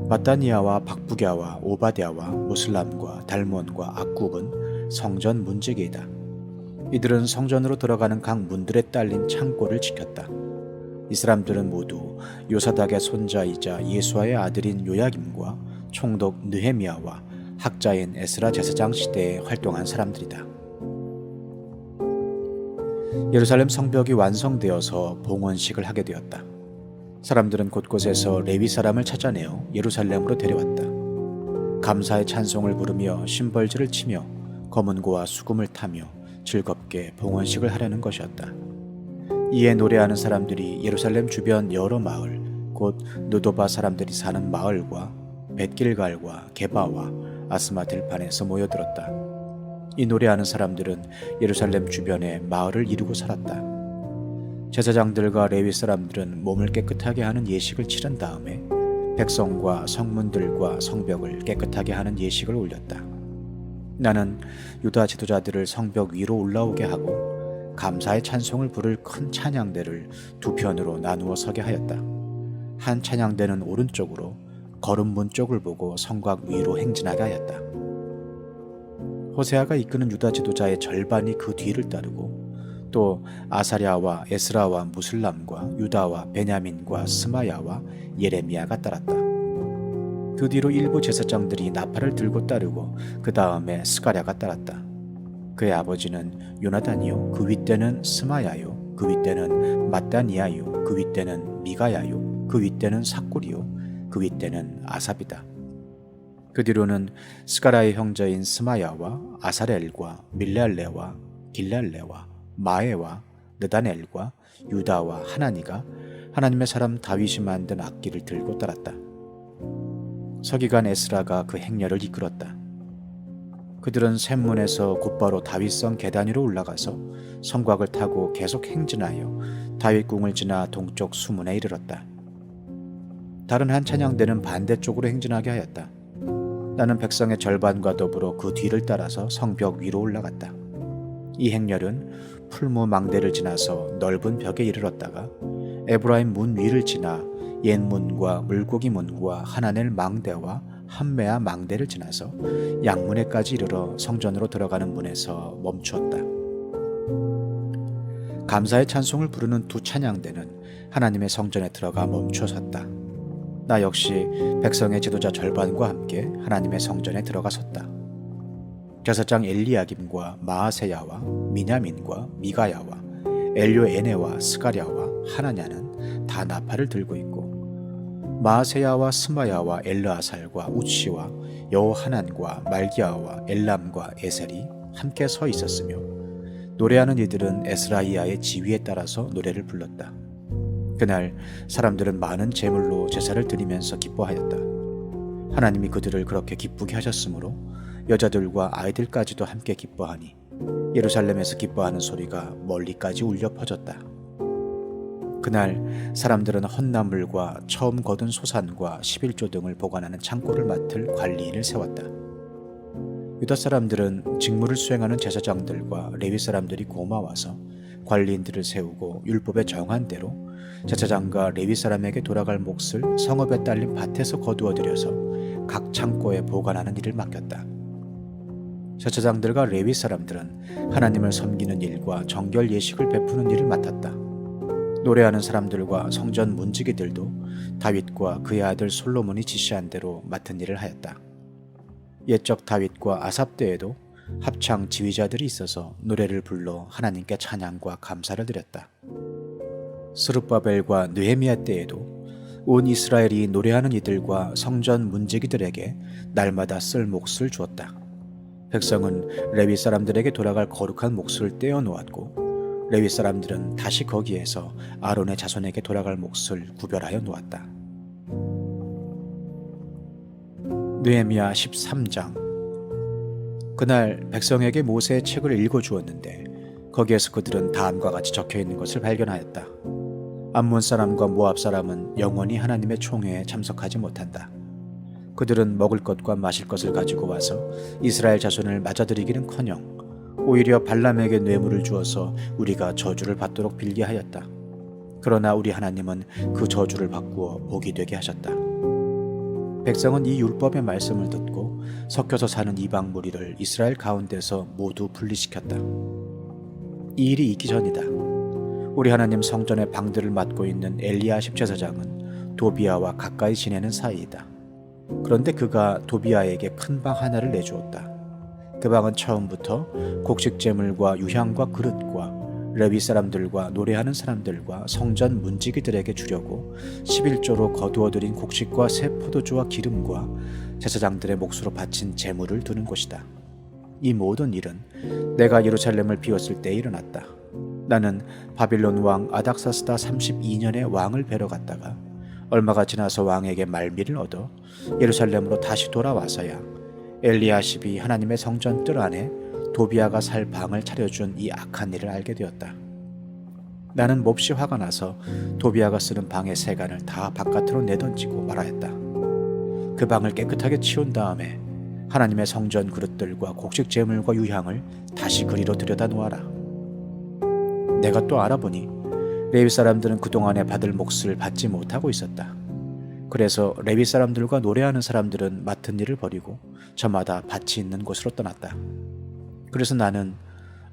마따니아와 박부갸와 오바댜와 무슬람과 달몬과 악굽은 성전 문지기이다. 이들은 성전으로 들어가는 각 문들에 딸린 창고를 지켰다. 이 사람들은 모두 요사닥의 손자이자 예수아의 아들인 요야김과 총독 느헤미야와 학자인 에스라 제사장 시대에 활동한 사람들이다. 예루살렘 성벽이 완성되어서 봉헌식을 하게 되었다. 사람들은 곳곳에서 레위 사람을 찾아내어 예루살렘으로 데려왔다. 감사의 찬송을 부르며 심벌지를 치며 검은고와 수금을 타며 즐겁게 봉헌식을 하려는 것이었다. 이에 노래하는 사람들이 예루살렘 주변 여러 마을, 곧 느도바 사람들이 사는 마을과 벳길갈과 게바와 아스마 들판에서 모여들었다. 이 노래하는 사람들은 예루살렘 주변에 마을을 이루고 살았다. 제사장들과 레위 사람들은 몸을 깨끗하게 하는 예식을 치른 다음에 백성과 성문들과 성벽을 깨끗하게 하는 예식을 올렸다. 나는 유다 지도자들을 성벽 위로 올라오게 하고 감사의 찬송을 부를 큰 찬양대를 두 편으로 나누어 서게 하였다. 한 찬양대는 오른쪽으로 거름문 쪽을 보고 성곽 위로 행진하게 하였다. 호세아가 이끄는 유다 지도자의 절반이 그 뒤를 따르고 또 아사랴와 에스라와 무슬람과 유다와 베냐민과 스마야와 예레미야가 따랐다. 그 뒤로 일부 제사장들이 나팔을 들고 따르고 그 다음에 스가랴가 따랐다. 그의 아버지는 요나단이요, 그 윗대는 스마야요, 그 윗대는 마따니아요, 그 윗대는 미가야요, 그 윗대는 삭구리요, 그 윗대는 아삽이다. 그 뒤로는 스가랴의 형제인 스마야와 아사렐과 밀랄레와 길랄레와 마에와 느다넬과 유다와 하나니가 하나님의 사람 다윗이 만든 악기를 들고 따랐다. 서기관 에스라가 그 행렬을 이끌었다. 그들은 샘문에서 곧바로 다윗성 계단 위로 올라가서 성곽을 타고 계속 행진하여 다윗궁을 지나 동쪽 수문에 이르렀다. 다른 한 찬양대는 반대쪽으로 행진하게 하였다. 나는 백성의 절반과 더불어 그 뒤를 따라서 성벽 위로 올라갔다. 이 행렬은 풀무 망대를 지나서 넓은 벽에 이르렀다가 에브라임 문 위를 지나 옛문과 물고기 문과 하나넬 망대와 함메아 망대를 지나서 양문에까지 이르러 성전으로 들어가는 문에서 멈추었다. 감사의 찬송을 부르는 두 찬양대는 하나님의 성전에 들어가 멈춰 섰다. 나 역시 백성의 지도자 절반과 함께 하나님의 성전에 들어가 섰다. 제사장 엘리야김과 마아세야와 미냐민과 미가야와 엘요에네와 스가랴와 하나냐는 다 나팔을 들고 있고, 마아세야와 스마야와 엘르아살과 우치와 여호하난과 말기야와 엘람과 에셀이 함께 서 있었으며, 노래하는 이들은 에스라이야의 지휘에 따라서 노래를 불렀다. 그날 사람들은 많은 제물로 제사를 드리면서 기뻐하였다. 하나님이 그들을 그렇게 기쁘게 하셨으므로 여자들과 아이들까지도 함께 기뻐하니 예루살렘에서 기뻐하는 소리가 멀리까지 울려 퍼졌다. 그날 사람들은 헌나물과 처음 거둔 소산과 11조 등을 보관하는 창고를 맡을 관리인을 세웠다. 유다 사람들은 직무를 수행하는 제사장들과 레위 사람들이 고마워서 관리인들을 세우고 율법에 정한 대로 제사장과 레위 사람에게 돌아갈 몫을 성읍에 딸린 밭에서 거두어 들여서 각 창고에 보관하는 일을 맡겼다. 제사장들과 레위 사람들은 하나님을 섬기는 일과 정결 예식을 베푸는 일을 맡았다. 노래하는 사람들과 성전 문지기들도 다윗과 그의 아들 솔로몬이 지시한 대로 맡은 일을 하였다. 옛적 다윗과 아삽 때에도 합창 지휘자들이 있어서 노래를 불러 하나님께 찬양과 감사를 드렸다. 스룹바벨과 느헤미야 때에도 온 이스라엘이 노래하는 이들과 성전 문지기들에게 날마다 쓸 몫을 주었다. 백성은 레위 사람들에게 돌아갈 거룩한 몫을 떼어 놓았고, 레위 사람들은 다시 거기에서 아론의 자손에게 돌아갈 몫을 구별하여 놓았다. 느헤미야 13장. 그날 백성에게 모세의 책을 읽어주었는데 거기에서 그들은 다음과 같이 적혀있는 것을 발견하였다. 암몬 사람과 모압 사람은 영원히 하나님의 총회에 참석하지 못한다. 그들은 먹을 것과 마실 것을 가지고 와서 이스라엘 자손을 맞아들이기는커녕 오히려 발람에게 뇌물을 주어서 우리가 저주를 받도록 빌게 하였다. 그러나 우리 하나님은 그 저주를 바꾸어 복이 되게 하셨다. 백성은 이 율법의 말씀을 듣고 섞여서 사는 이방 무리를 이스라엘 가운데서 모두 분리시켰다. 이 일이 있기 전이다. 우리 하나님 성전의 방들을 맡고 있는 엘리야십 제사장은 도비아와 가까이 지내는 사이이다. 그런데 그가 도비아에게 큰 방 하나를 내주었다. 그 방은 처음부터 곡식 제물과 유향과 그릇과 레위 사람들과 노래하는 사람들과 성전 문지기들에게 주려고 11조로 거두어들인 곡식과 새 포도주와 기름과 제사장들의 몫으로 바친 제물을 두는 곳이다. 이 모든 일은 내가 예루살렘을 비웠을 때 일어났다. 나는 바빌론 왕 아닥사스다 32년에 왕을 뵈러 갔다가 얼마가 지나서 왕에게 말미를 얻어 예루살렘으로 다시 돌아와서야 엘리야십이 하나님의 성전 뜰 안에 도비아가 살 방을 차려준 이 악한 일을 알게 되었다. 나는 몹시 화가 나서 도비아가 쓰는 방의 세간을 다 바깥으로 내던지고 말하였다. 그 방을 깨끗하게 치운 다음에 하나님의 성전 그릇들과 곡식 제물과 유향을 다시 그리로 들여다 놓아라. 내가 또 알아보니 레위 사람들은 그동안에 받을 몫을 받지 못하고 있었다. 그래서 레위 사람들과 노래하는 사람들은 맡은 일을 버리고 저마다 밭이 있는 곳으로 떠났다. 그래서 나는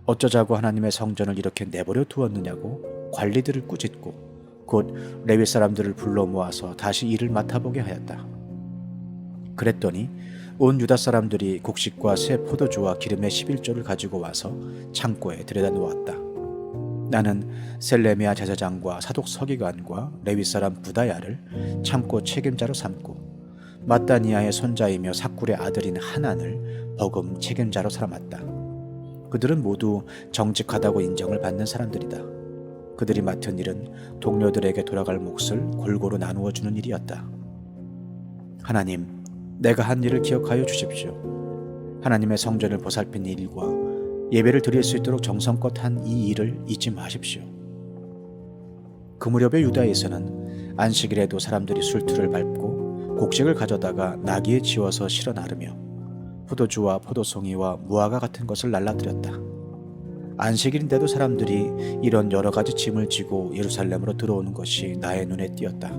어쩌자고 하나님의 성전을 이렇게 내버려 두었느냐고 관리들을 꾸짖고 곧 레위 사람들을 불러 모아서 다시 일을 맡아보게 하였다. 그랬더니 온 유다 사람들이 곡식과 새 포도주와 기름의 11조를 가지고 와서 창고에 들여다 놓았다. 나는 셀레미야 제사장과 사독 서기관과 레위 사람 부다야를 창고 책임자로 삼고 마따니아의 손자이며 삭굴의 아들인 하난을 버금 책임자로 삼았다. 그들은 모두 정직하다고 인정을 받는 사람들이다. 그들이 맡은 일은 동료들에게 돌아갈 몫을 골고루 나누어 주는 일이었다. 하나님, 내가 한 일을 기억하여 주십시오. 하나님의 성전을 보살핀 일과 예배를 드릴 수 있도록 정성껏 한 이 일을 잊지 마십시오. 그 무렵에 유다에서는 안식일에도 사람들이 술투를 밟고 곡식을 가져다가 나귀에 지워서 실어 나르며 포도주와 포도송이와 무화과 같은 것을 날라드렸다. 안식일인데도 사람들이 이런 여러 가지 짐을 지고 예루살렘으로 들어오는 것이 나의 눈에 띄었다.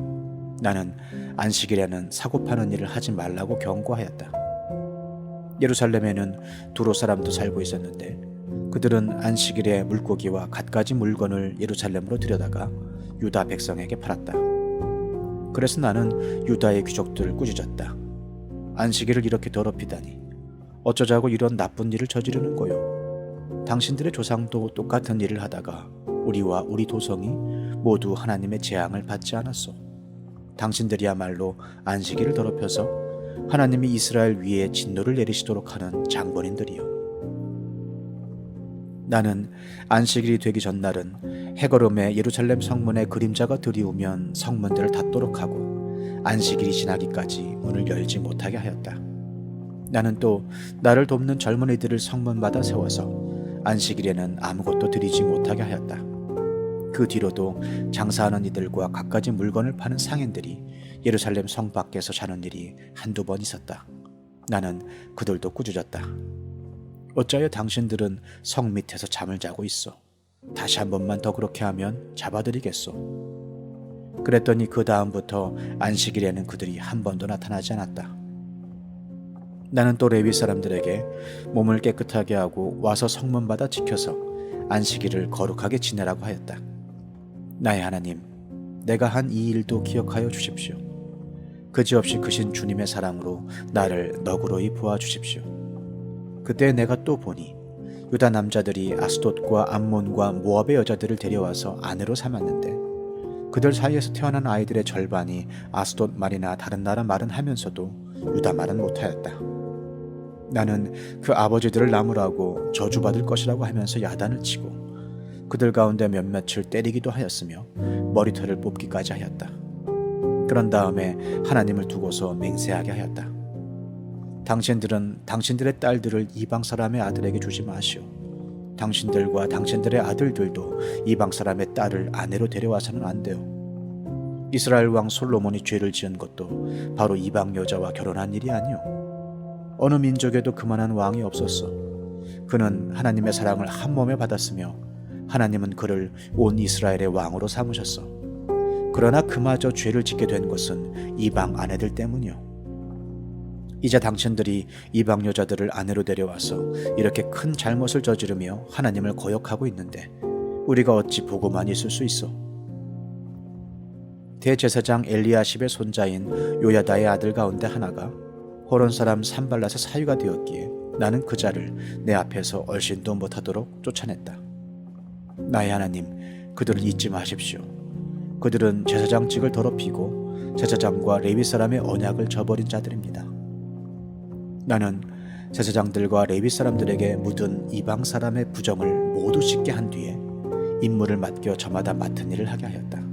나는 안식일에는 사고 파는 일을 하지 말라고 경고하였다. 예루살렘에는 두로 사람도 살고 있었는데 그들은 안식일에 물고기와 갖가지 물건을 예루살렘으로 들여다가 유다 백성에게 팔았다. 그래서 나는 유다의 귀족들을 꾸짖었다. 안식일을 이렇게 더럽히다니 어쩌자고 이런 나쁜 일을 저지르는 거요. 당신들의 조상도 똑같은 일을 하다가 우리와 우리 도성이 모두 하나님의 재앙을 받지 않았소. 당신들이야말로 안식일을 더럽혀서 하나님이 이스라엘 위에 진노를 내리시도록 하는 장본인들이요. 나는 안식일이 되기 전날은 해거름에 예루살렘 성문에 그림자가 들이우면 성문들을 닫도록 하고 안식일이 지나기까지 문을 열지 못하게 하였다. 나는 또 나를 돕는 젊은이들을 성문마다 세워서 안식일에는 아무것도 드리지 못하게 하였다. 그 뒤로도 장사하는 이들과 갖가지 물건을 파는 상인들이 예루살렘 성 밖에서 자는 일이 한두 번 있었다. 나는 그들도 꾸짖었다. 어찌하여 당신들은 성 밑에서 잠을 자고 있어? 다시 한 번만 더 그렇게 하면 잡아드리겠소. 그랬더니 그 다음부터 안식일에는 그들이 한 번도 나타나지 않았다. 나는 또 레위 사람들에게 몸을 깨끗하게 하고 와서 성문마다 지켜서 안식일을 거룩하게 지내라고 하였다. 나의 하나님, 내가 한 이 일도 기억하여 주십시오. 그지없이 크신 주님의 사랑으로 나를 너그러이 보아주십시오. 그때 내가 또 보니 유다 남자들이 아스돗과 암몬과 모압의 여자들을 데려와서 아내로 삼았는데 그들 사이에서 태어난 아이들의 절반이 아스돗 말이나 다른 나라 말은 하면서도 유다 말은 못하였다. 나는 그 아버지들을 나무라고 저주받을 것이라고 하면서 야단을 치고 그들 가운데 몇몇을 때리기도 하였으며 머리털을 뽑기까지 하였다. 그런 다음에 하나님을 두고서 맹세하게 하였다. 당신들은 당신들의 딸들을 이방 사람의 아들에게 주지 마시오. 당신들과 당신들의 아들들도 이방 사람의 딸을 아내로 데려와서는 안 돼요. 이스라엘 왕 솔로몬이 죄를 지은 것도 바로 이방 여자와 결혼한 일이 아니오. 어느 민족에도 그만한 왕이 없었어. 그는 하나님의 사랑을 한 몸에 받았으며 하나님은 그를 온 이스라엘의 왕으로 삼으셨어. 그러나 그마저 죄를 짓게 된 것은 이방 아내들 때문이요. 이제 당신들이 이방 여자들을 아내로 데려와서 이렇게 큰 잘못을 저지르며 하나님을 거역하고 있는데 우리가 어찌 보고만 있을 수 있어? 대제사장 엘리야십의 손자인 요야다의 아들 가운데 하나가 호론 사람 산발랏의 사위가 되었기에 나는 그 자를 내 앞에서 얼씬도 못하도록 쫓아냈다. 나의 하나님, 그들을 잊지 마십시오. 그들은 제사장직을 더럽히고 제사장과 레위 사람의 언약을 저버린 자들입니다. 나는 제사장들과 레위 사람들에게 묻은 이방 사람의 부정을 모두 씻게 한 뒤에 임무를 맡겨 저마다 맡은 일을 하게 하였다.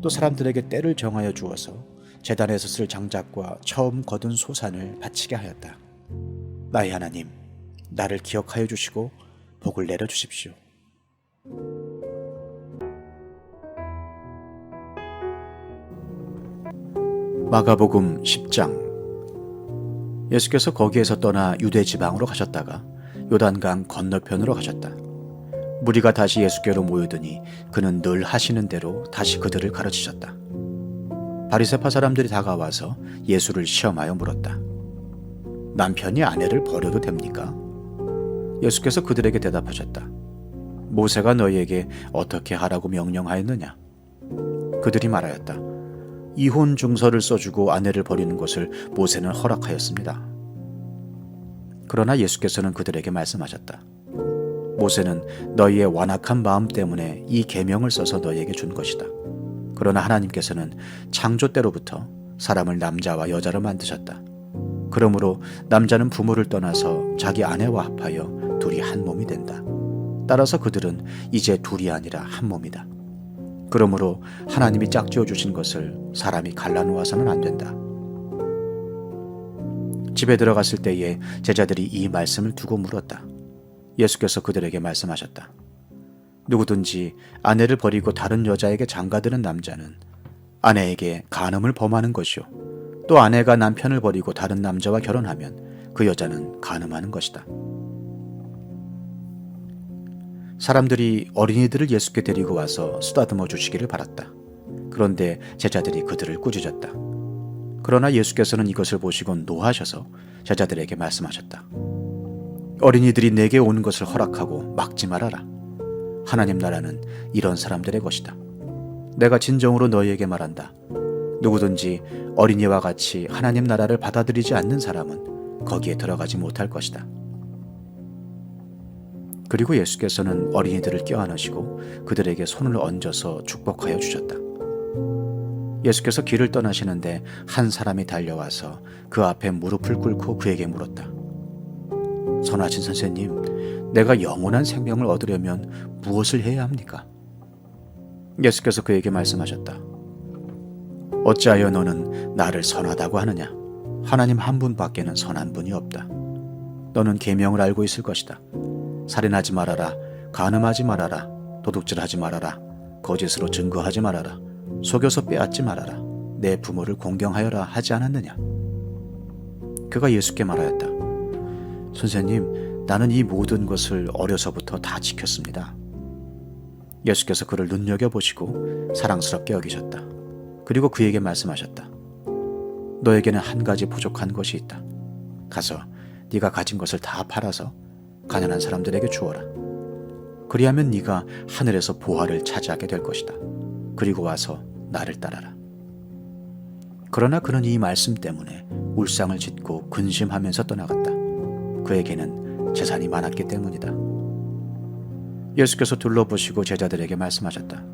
또 사람들에게 때를 정하여 주어서 제단에서 쓸 장작과 처음 거둔 소산을 바치게 하였다. 나의 하나님, 나를 기억하여 주시고 복을 내려 주십시오. 마가복음 10장. 예수께서 거기에서 떠나 유대 지방으로 가셨다가 요단강 건너편으로 가셨다. 무리가 다시 예수께로 모이더니 그는 늘 하시는 대로 다시 그들을 가르치셨다. 바리새파 사람들이 다가와서 예수를 시험하여 물었다. 남편이 아내를 버려도 됩니까? 예수께서 그들에게 대답하셨다. 모세가 너희에게 어떻게 하라고 명령하였느냐? 그들이 말하였다. 이혼 증서를 써주고 아내를 버리는 것을 모세는 허락하였습니다. 그러나 예수께서는 그들에게 말씀하셨다. 모세는 너희의 완악한 마음 때문에 이 계명을 써서 너희에게 준 것이다. 그러나 하나님께서는 창조 때로부터 사람을 남자와 여자로 만드셨다. 그러므로 남자는 부모를 떠나서 자기 아내와 합하여 둘이 한 몸이 된다. 따라서 그들은 이제 둘이 아니라 한 몸이다. 그러므로 하나님이 짝지어 주신 것을 사람이 갈라놓아서는 안 된다. 집에 들어갔을 때에 제자들이 이 말씀을 두고 물었다. 예수께서 그들에게 말씀하셨다. 누구든지 아내를 버리고 다른 여자에게 장가드는 남자는 아내에게 간음을 범하는 것이요. 또 아내가 남편을 버리고 다른 남자와 결혼하면 그 여자는 간음하는 것이다. 사람들이 어린이들을 예수께 데리고 와서 쓰다듬어 주시기를 바랐다. 그런데 제자들이 그들을 꾸짖었다. 그러나 예수께서는 이것을 보시고 노하셔서 제자들에게 말씀하셨다. 어린이들이 내게 오는 것을 허락하고 막지 말아라. 하나님 나라는 이런 사람들의 것이다. 내가 진정으로 너희에게 말한다. 누구든지 어린이와 같이 하나님 나라를 받아들이지 않는 사람은 거기에 들어가지 못할 것이다. 그리고 예수께서는 어린이들을 껴안으시고 그들에게 손을 얹어서 축복하여 주셨다. 예수께서 길을 떠나시는데 한 사람이 달려와서 그 앞에 무릎을 꿇고 그에게 물었다. 선하신 선생님, 내가 영원한 생명을 얻으려면 무엇을 해야 합니까? 예수께서 그에게 말씀하셨다. 어찌하여 너는 나를 선하다고 하느냐? 하나님 한 분밖에는 선한 분이 없다. 너는 계명을 알고 있을 것이다. 살인하지 말아라, 간음하지 말아라, 도둑질하지 말아라, 거짓으로 증거하지 말아라, 속여서 빼앗지 말아라, 내 부모를 공경하여라 하지 않았느냐? 그가 예수께 말하였다. 선생님, 나는 이 모든 것을 어려서부터 다 지켰습니다. 예수께서 그를 눈여겨보시고 사랑스럽게 여기셨다. 그리고 그에게 말씀하셨다. 너에게는 한 가지 부족한 것이 있다. 가서 네가 가진 것을 다 팔아서 가난한 사람들에게 주어라. 그리하면 네가 하늘에서 보화를 차지하게 될 것이다. 그리고 와서 나를 따라라. 그러나 그는 이 말씀 때문에 울상을 짓고 근심하면서 떠나갔다. 그에게는 재산이 많았기 때문이다. 예수께서 둘러보시고 제자들에게 말씀하셨다.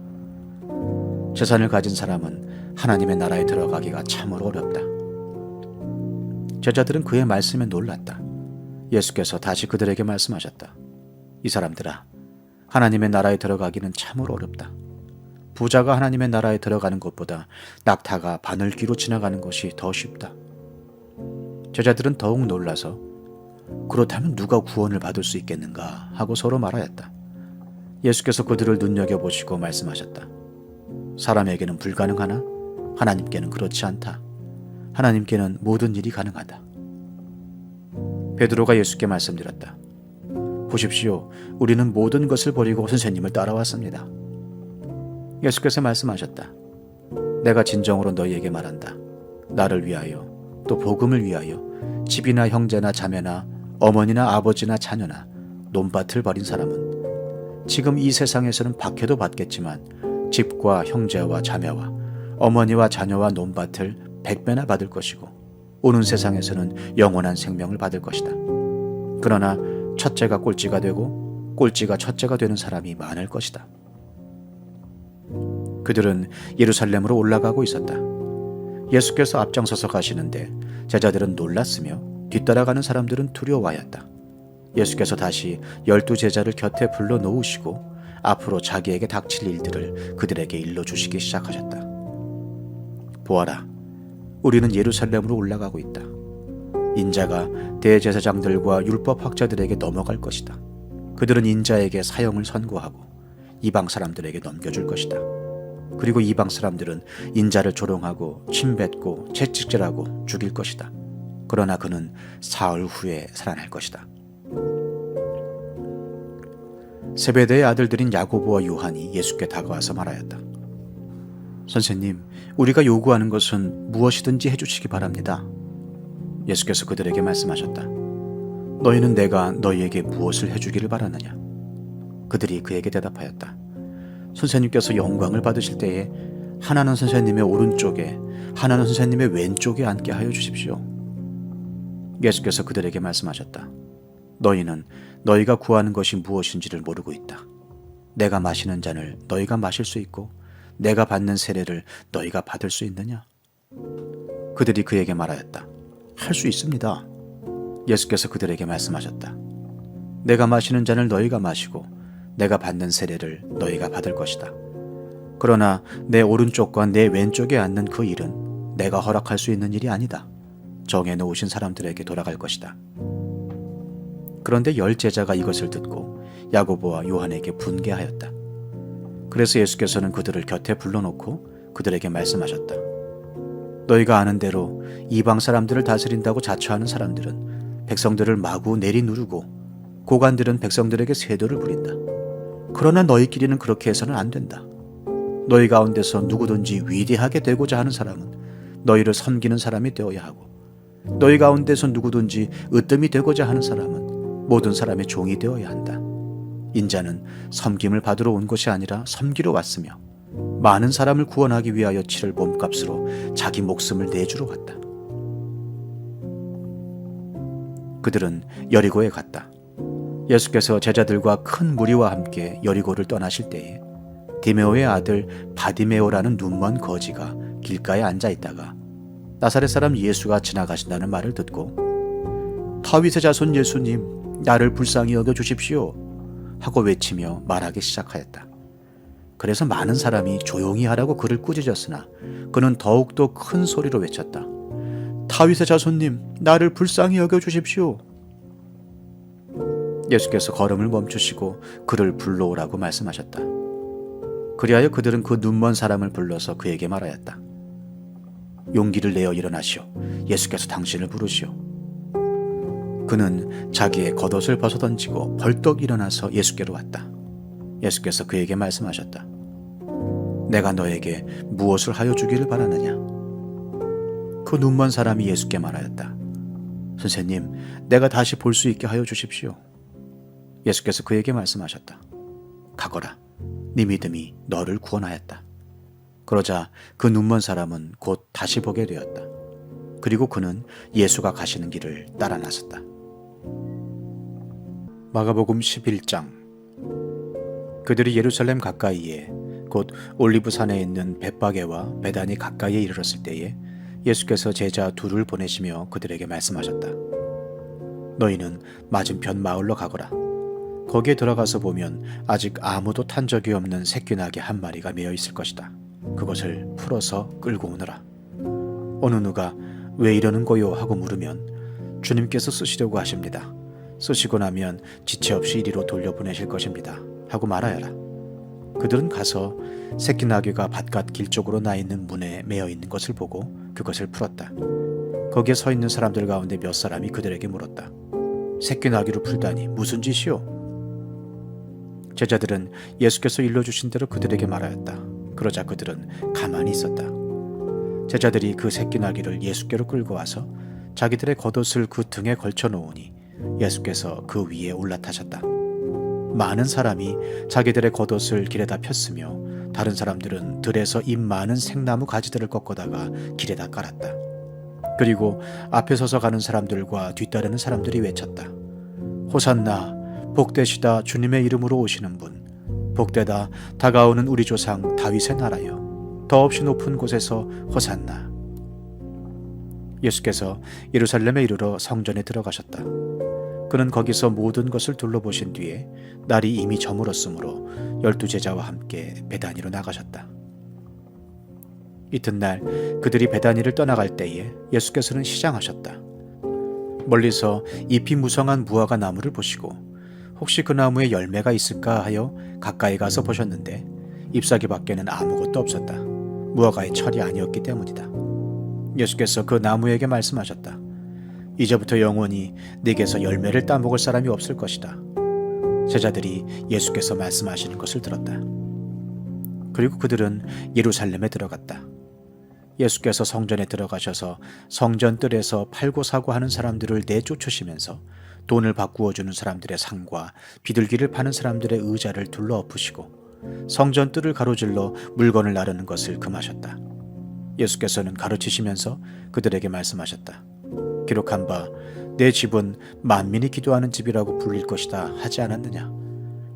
재산을 가진 사람은 하나님의 나라에 들어가기가 참으로 어렵다. 제자들은 그의 말씀에 놀랐다. 예수께서 다시 그들에게 말씀하셨다. 이 사람들아, 하나님의 나라에 들어가기는 참으로 어렵다. 부자가 하나님의 나라에 들어가는 것보다 낙타가 바늘귀로 지나가는 것이 더 쉽다. 제자들은 더욱 놀라서 그렇다면 누가 구원을 받을 수 있겠는가 하고 서로 말하였다. 예수께서 그들을 눈여겨보시고 말씀하셨다. 사람에게는 불가능하나 하나님께는 그렇지 않다. 하나님께는 모든 일이 가능하다. 베드로가 예수께 말씀드렸다. 보십시오. 우리는 모든 것을 버리고 선생님을 따라왔습니다. 예수께서 말씀하셨다. 내가 진정으로 너희에게 말한다. 나를 위하여 또 복음을 위하여 집이나 형제나 자매나 어머니나 아버지나 자녀나 논밭을 버린 사람은 지금 이 세상에서는 박해도 받겠지만 집과 형제와 자매와 어머니와 자녀와 논밭을 100배나 받을 것이고 오는 세상에서는 영원한 생명을 받을 것이다. 그러나 첫째가 꼴찌가 되고 꼴찌가 첫째가 되는 사람이 많을 것이다. 그들은 예루살렘으로 올라가고 있었다. 예수께서 앞장서서 가시는데 제자들은 놀랐으며 뒤따라가는 사람들은 두려워하였다. 예수께서 다시 12제자를 곁에 불러 놓으시고 앞으로 자기에게 닥칠 일들을 그들에게 일러주시기 시작하셨다. 보아라, 우리는 예루살렘으로 올라가고 있다. 인자가 대제사장들과 율법학자들에게 넘어갈 것이다. 그들은 인자에게 사형을 선고하고 이방 사람들에게 넘겨줄 것이다. 그리고 이방 사람들은 인자를 조롱하고 침뱉고 채찍질하고 죽일 것이다. 그러나 그는 사흘 후에 살아날 것이다. 세베대의 아들들인 야고보와 요한이 예수께 다가와서 말하였다. 선생님, 우리가 요구하는 것은 무엇이든지 해주시기 바랍니다. 예수께서 그들에게 말씀하셨다. 너희는 내가 너희에게 무엇을 해주기를 바라느냐? 그들이 그에게 대답하였다. 선생님께서 영광을 받으실 때에 하나는 선생님의 오른쪽에 하나는 선생님의 왼쪽에 앉게 하여 주십시오. 예수께서 그들에게 말씀하셨다. 너희는 너희가 구하는 것이 무엇인지를 모르고 있다. 내가 마시는 잔을 너희가 마실 수 있고 내가 받는 세례를 너희가 받을 수 있느냐? 그들이 그에게 말하였다. 할 수 있습니다. 예수께서 그들에게 말씀하셨다. 내가 마시는 잔을 너희가 마시고 내가 받는 세례를 너희가 받을 것이다. 그러나 내 오른쪽과 내 왼쪽에 앉는 그 일은 내가 허락할 수 있는 일이 아니다. 정해놓으신 사람들에게 돌아갈 것이다. 그런데 10제자가 이것을 듣고 야고보와 요한에게 분개하였다. 그래서 예수께서는 그들을 곁에 불러놓고 그들에게 말씀하셨다. 너희가 아는 대로 이방 사람들을 다스린다고 자처하는 사람들은 백성들을 마구 내리누르고 고관들은 백성들에게 세도를 부린다. 그러나 너희끼리는 그렇게 해서는 안 된다. 너희 가운데서 누구든지 위대하게 되고자 하는 사람은 너희를 섬기는 사람이 되어야 하고, 너희 가운데서 누구든지 으뜸이 되고자 하는 사람은 모든 사람의 종이 되어야 한다. 인자는 섬김을 받으러 온 것이 아니라 섬기러 왔으며 많은 사람을 구원하기 위하여 치를 몸값으로 자기 목숨을 내주러 왔다. 그들은 여리고에 갔다. 예수께서 제자들과 큰 무리와 함께 여리고를 떠나실 때에 디메오의 아들 바디메오라는 눈먼 거지가 길가에 앉아 있다가 나사렛 사람 예수가 지나가신다는 말을 듣고 다윗의 자손 예수님, 나를 불쌍히 여겨 주십시오 하고 외치며 말하기 시작하였다. 그래서 많은 사람이 조용히 하라고 그를 꾸짖었으나 그는 더욱더 큰 소리로 외쳤다. 다윗의 자손님, 나를 불쌍히 여겨 주십시오. 예수께서 걸음을 멈추시고 그를 불러오라고 말씀하셨다. 그리하여 그들은 그 눈먼 사람을 불러서 그에게 말하였다. 용기를 내어 일어나시오. 예수께서 당신을 부르시오. 그는 자기의 겉옷을 벗어던지고 벌떡 일어나서 예수께로 왔다. 예수께서 그에게 말씀하셨다. 내가 너에게 무엇을 하여 주기를 바라느냐? 그 눈먼 사람이 예수께 말하였다. 선생님, 내가 다시 볼 수 있게 하여 주십시오. 예수께서 그에게 말씀하셨다. 가거라. 네 믿음이 너를 구원하였다. 그러자 그 눈먼 사람은 곧 다시 보게 되었다. 그리고 그는 예수가 가시는 길을 따라 나섰다. 마가복음 11장. 그들이 예루살렘 가까이에 곧 올리브산에 있는 벳바게와 베다니 가까이에 이르렀을 때에 예수께서 제자 둘을 보내시며 그들에게 말씀하셨다. 너희는 맞은편 마을로 가거라. 거기에 들어가서 보면 아직 아무도 탄 적이 없는 새끼나귀 한 마리가 매어 있을 것이다. 그것을 풀어서 끌고 오너라. 어느 누가 왜 이러는 거요 하고 물으면 주님께서 쓰시려고 하십니다. 쓰시고 나면 지체 없이 이리로 돌려보내실 것입니다 하고 말하여라. 그들은 가서 새끼나귀가 바깥 길 쪽으로 나 있는 문에 매어 있는 것을 보고 그것을 풀었다. 거기에 서 있는 사람들 가운데 몇 사람이 그들에게 물었다. 새끼나귀를 풀다니 무슨 짓이요? 제자들은 예수께서 일러주신 대로 그들에게 말하였다. 그러자 그들은 가만히 있었다. 제자들이 그 새끼나귀를 예수께로 끌고 와서 자기들의 겉옷을 그 등에 걸쳐 놓으니 예수께서 그 위에 올라타셨다. 많은 사람이 자기들의 겉옷을 길에다 폈으며 다른 사람들은 들에서 잎 많은 생나무 가지들을 꺾어다가 길에다 깔았다. 그리고 앞에 서서 가는 사람들과 뒤따르는 사람들이 외쳤다. 호산나, 복되시다 주님의 이름으로 오시는 분, 복되다 다가오는 우리 조상 다윗의 나라여, 더없이 높은 곳에서 호산나. 예수께서 예루살렘에 이르러 성전에 들어가셨다. 그는 거기서 모든 것을 둘러보신 뒤에 날이 이미 저물었으므로 12제자와 함께 베다니로 나가셨다. 이튿날 그들이 베다니를 떠나갈 때에 예수께서는 시장하셨다. 멀리서 잎이 무성한 무화과 나무를 보시고 혹시 그 나무에 열매가 있을까 하여 가까이 가서 보셨는데 잎사귀 밖에는 아무것도 없었다. 무화과의 철이 아니었기 때문이다. 예수께서 그 나무에게 말씀하셨다. 이제부터 영원히 네게서 열매를 따먹을 사람이 없을 것이다. 제자들이 예수께서 말씀하시는 것을 들었다. 그리고 그들은 예루살렘에 들어갔다. 예수께서 성전에 들어가셔서 성전 뜰에서 팔고 사고 하는 사람들을 내쫓으시면서 돈을 바꾸어 주는 사람들의 상과 비둘기를 파는 사람들의 의자를 둘러 엎으시고 성전 뜰을 가로질러 물건을 나르는 것을 금하셨다. 예수께서는 가르치시면서 그들에게 말씀하셨다. 기록한 바 내 집은 만민이 기도하는 집이라고 불릴 것이다 하지 않았느냐?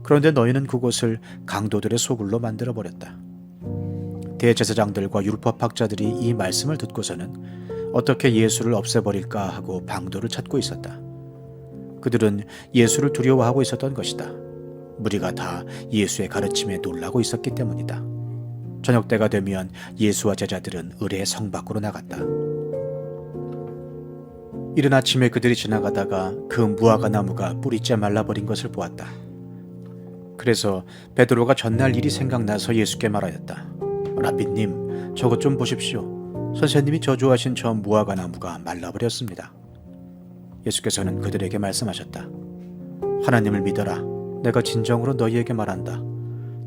그런데 너희는 그곳을 강도들의 소굴로 만들어버렸다. 대제사장들과 율법학자들이 이 말씀을 듣고서는 어떻게 예수를 없애버릴까 하고 방도를 찾고 있었다. 그들은 예수를 두려워하고 있었던 것이다. 무리가 다 예수의 가르침에 놀라고 있었기 때문이다. 저녁 때가 되면 예수와 제자들은 을의 성 밖으로 나갔다. 이른 아침에 그들이 지나가다가 그 무화과 나무가 뿌리째 말라버린 것을 보았다. 그래서 베드로가 전날 일이 생각나서 예수께 말하였다. 라비님, 저것 좀 보십시오. 선생님이 저주하신 저 무화과 나무가 말라버렸습니다. 예수께서는 그들에게 말씀하셨다. 하나님을 믿어라. 내가 진정으로 너희에게 말한다.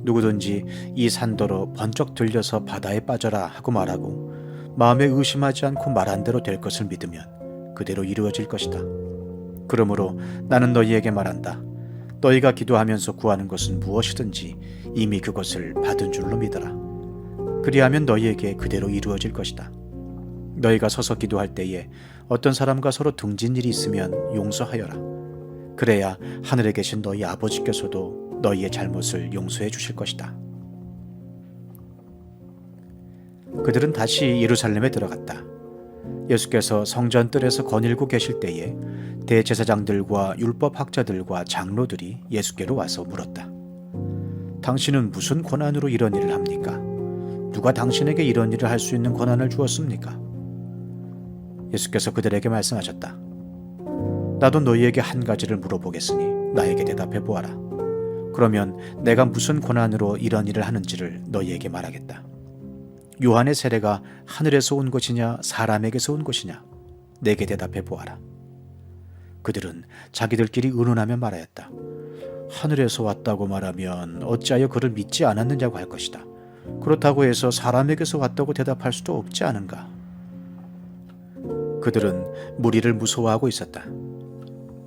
누구든지 이 산더러 번쩍 들려서 바다에 빠져라 하고 말하고 마음에 의심하지 않고 말한 대로 될 것을 믿으면 그대로 이루어질 것이다. 그러므로 나는 너희에게 말한다. 너희가 기도하면서 구하는 것은 무엇이든지 이미 그것을 받은 줄로 믿어라. 그리하면 너희에게 그대로 이루어질 것이다. 너희가 서서 기도할 때에 어떤 사람과 서로 등진 일이 있으면 용서하여라. 그래야 하늘에 계신 너희 아버지께서도 너희의 잘못을 용서해 주실 것이다. 그들은 다시 예루살렘에 들어갔다. 예수께서 성전 뜰에서 거닐고 계실 때에 대제사장들과 율법학자들과 장로들이 예수께로 와서 물었다. 당신은 무슨 권한으로 이런 일을 합니까? 누가 당신에게 이런 일을 할 수 있는 권한을 주었습니까? 예수께서 그들에게 말씀하셨다. 나도 너희에게 한 가지를 물어보겠으니 나에게 대답해 보아라. 그러면 내가 무슨 권한으로 이런 일을 하는지를 너희에게 말하겠다. 요한의 세례가 하늘에서 온 것이냐 사람에게서 온 것이냐? 내게 대답해 보아라. 그들은 자기들끼리 의논하며 말하였다. 하늘에서 왔다고 말하면 어찌하여 그를 믿지 않았느냐고 할 것이다. 그렇다고 해서 사람에게서 왔다고 대답할 수도 없지 않은가? 그들은 무리를 무서워하고 있었다.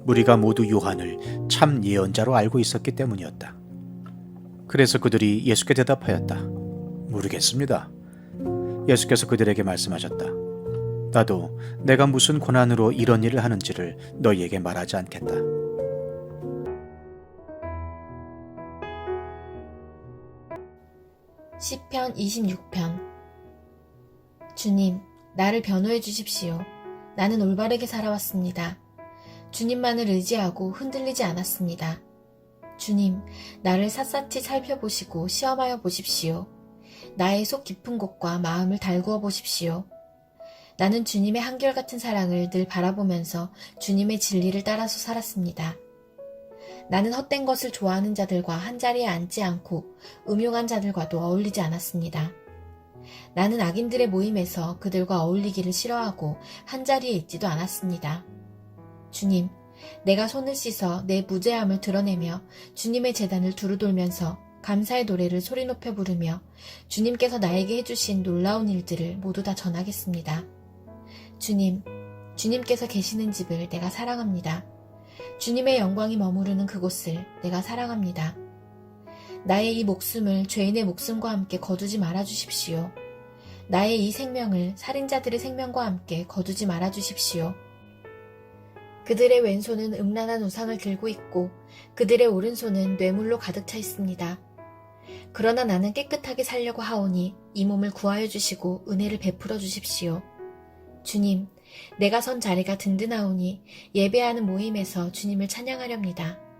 무리가 모두 요한을 참 예언자로 알고 있었기 때문이었다. 그래서 그들이 예수께 대답하였다. 모르겠습니다. 예수께서 그들에게 말씀하셨다. 나도 내가 무슨 권한으로 이런 일을 하는지를 너희에게 말하지 않겠다. 시편 26편. 주님, 나를 변호해 주십시오. 나는 올바르게 살아왔습니다. 주님만을 의지하고 흔들리지 않았습니다. 주님, 나를 샅샅이 살펴보시고 시험하여 보십시오. 나의 속 깊은 곳과 마음을 달구어 보십시오. 나는 주님의 한결같은 사랑을 늘 바라보면서 주님의 진리를 따라서 살았습니다. 나는 헛된 것을 좋아하는 자들과 한자리에 앉지 않고 음흉한 자들과도 어울리지 않았습니다. 나는 악인들의 모임에서 그들과 어울리기를 싫어하고 한자리에 있지도 않았습니다. 주님, 내가 손을 씻어 내 무죄함을 드러내며 주님의 제단을 두루돌면서 감사의 노래를 소리 높여 부르며 주님께서 나에게 해주신 놀라운 일들을 모두 다 전하겠습니다. 주님, 주님께서 계시는 집을 내가 사랑합니다. 주님의 영광이 머무르는 그곳을 내가 사랑합니다. 나의 이 목숨을 죄인의 목숨과 함께 거두지 말아 주십시오. 나의 이 생명을 살인자들의 생명과 함께 거두지 말아 주십시오. 그들의 왼손은 음란한 우상을 들고 있고 그들의 오른손은 뇌물로 가득 차 있습니다. 그러나 나는 깨끗하게 살려고 하오니 이 몸을 구하여 주시고 은혜를 베풀어 주십시오. 주님, 내가 선 자리가 든든하오니 예배하는 모임에서 주님을 찬양하렵니다.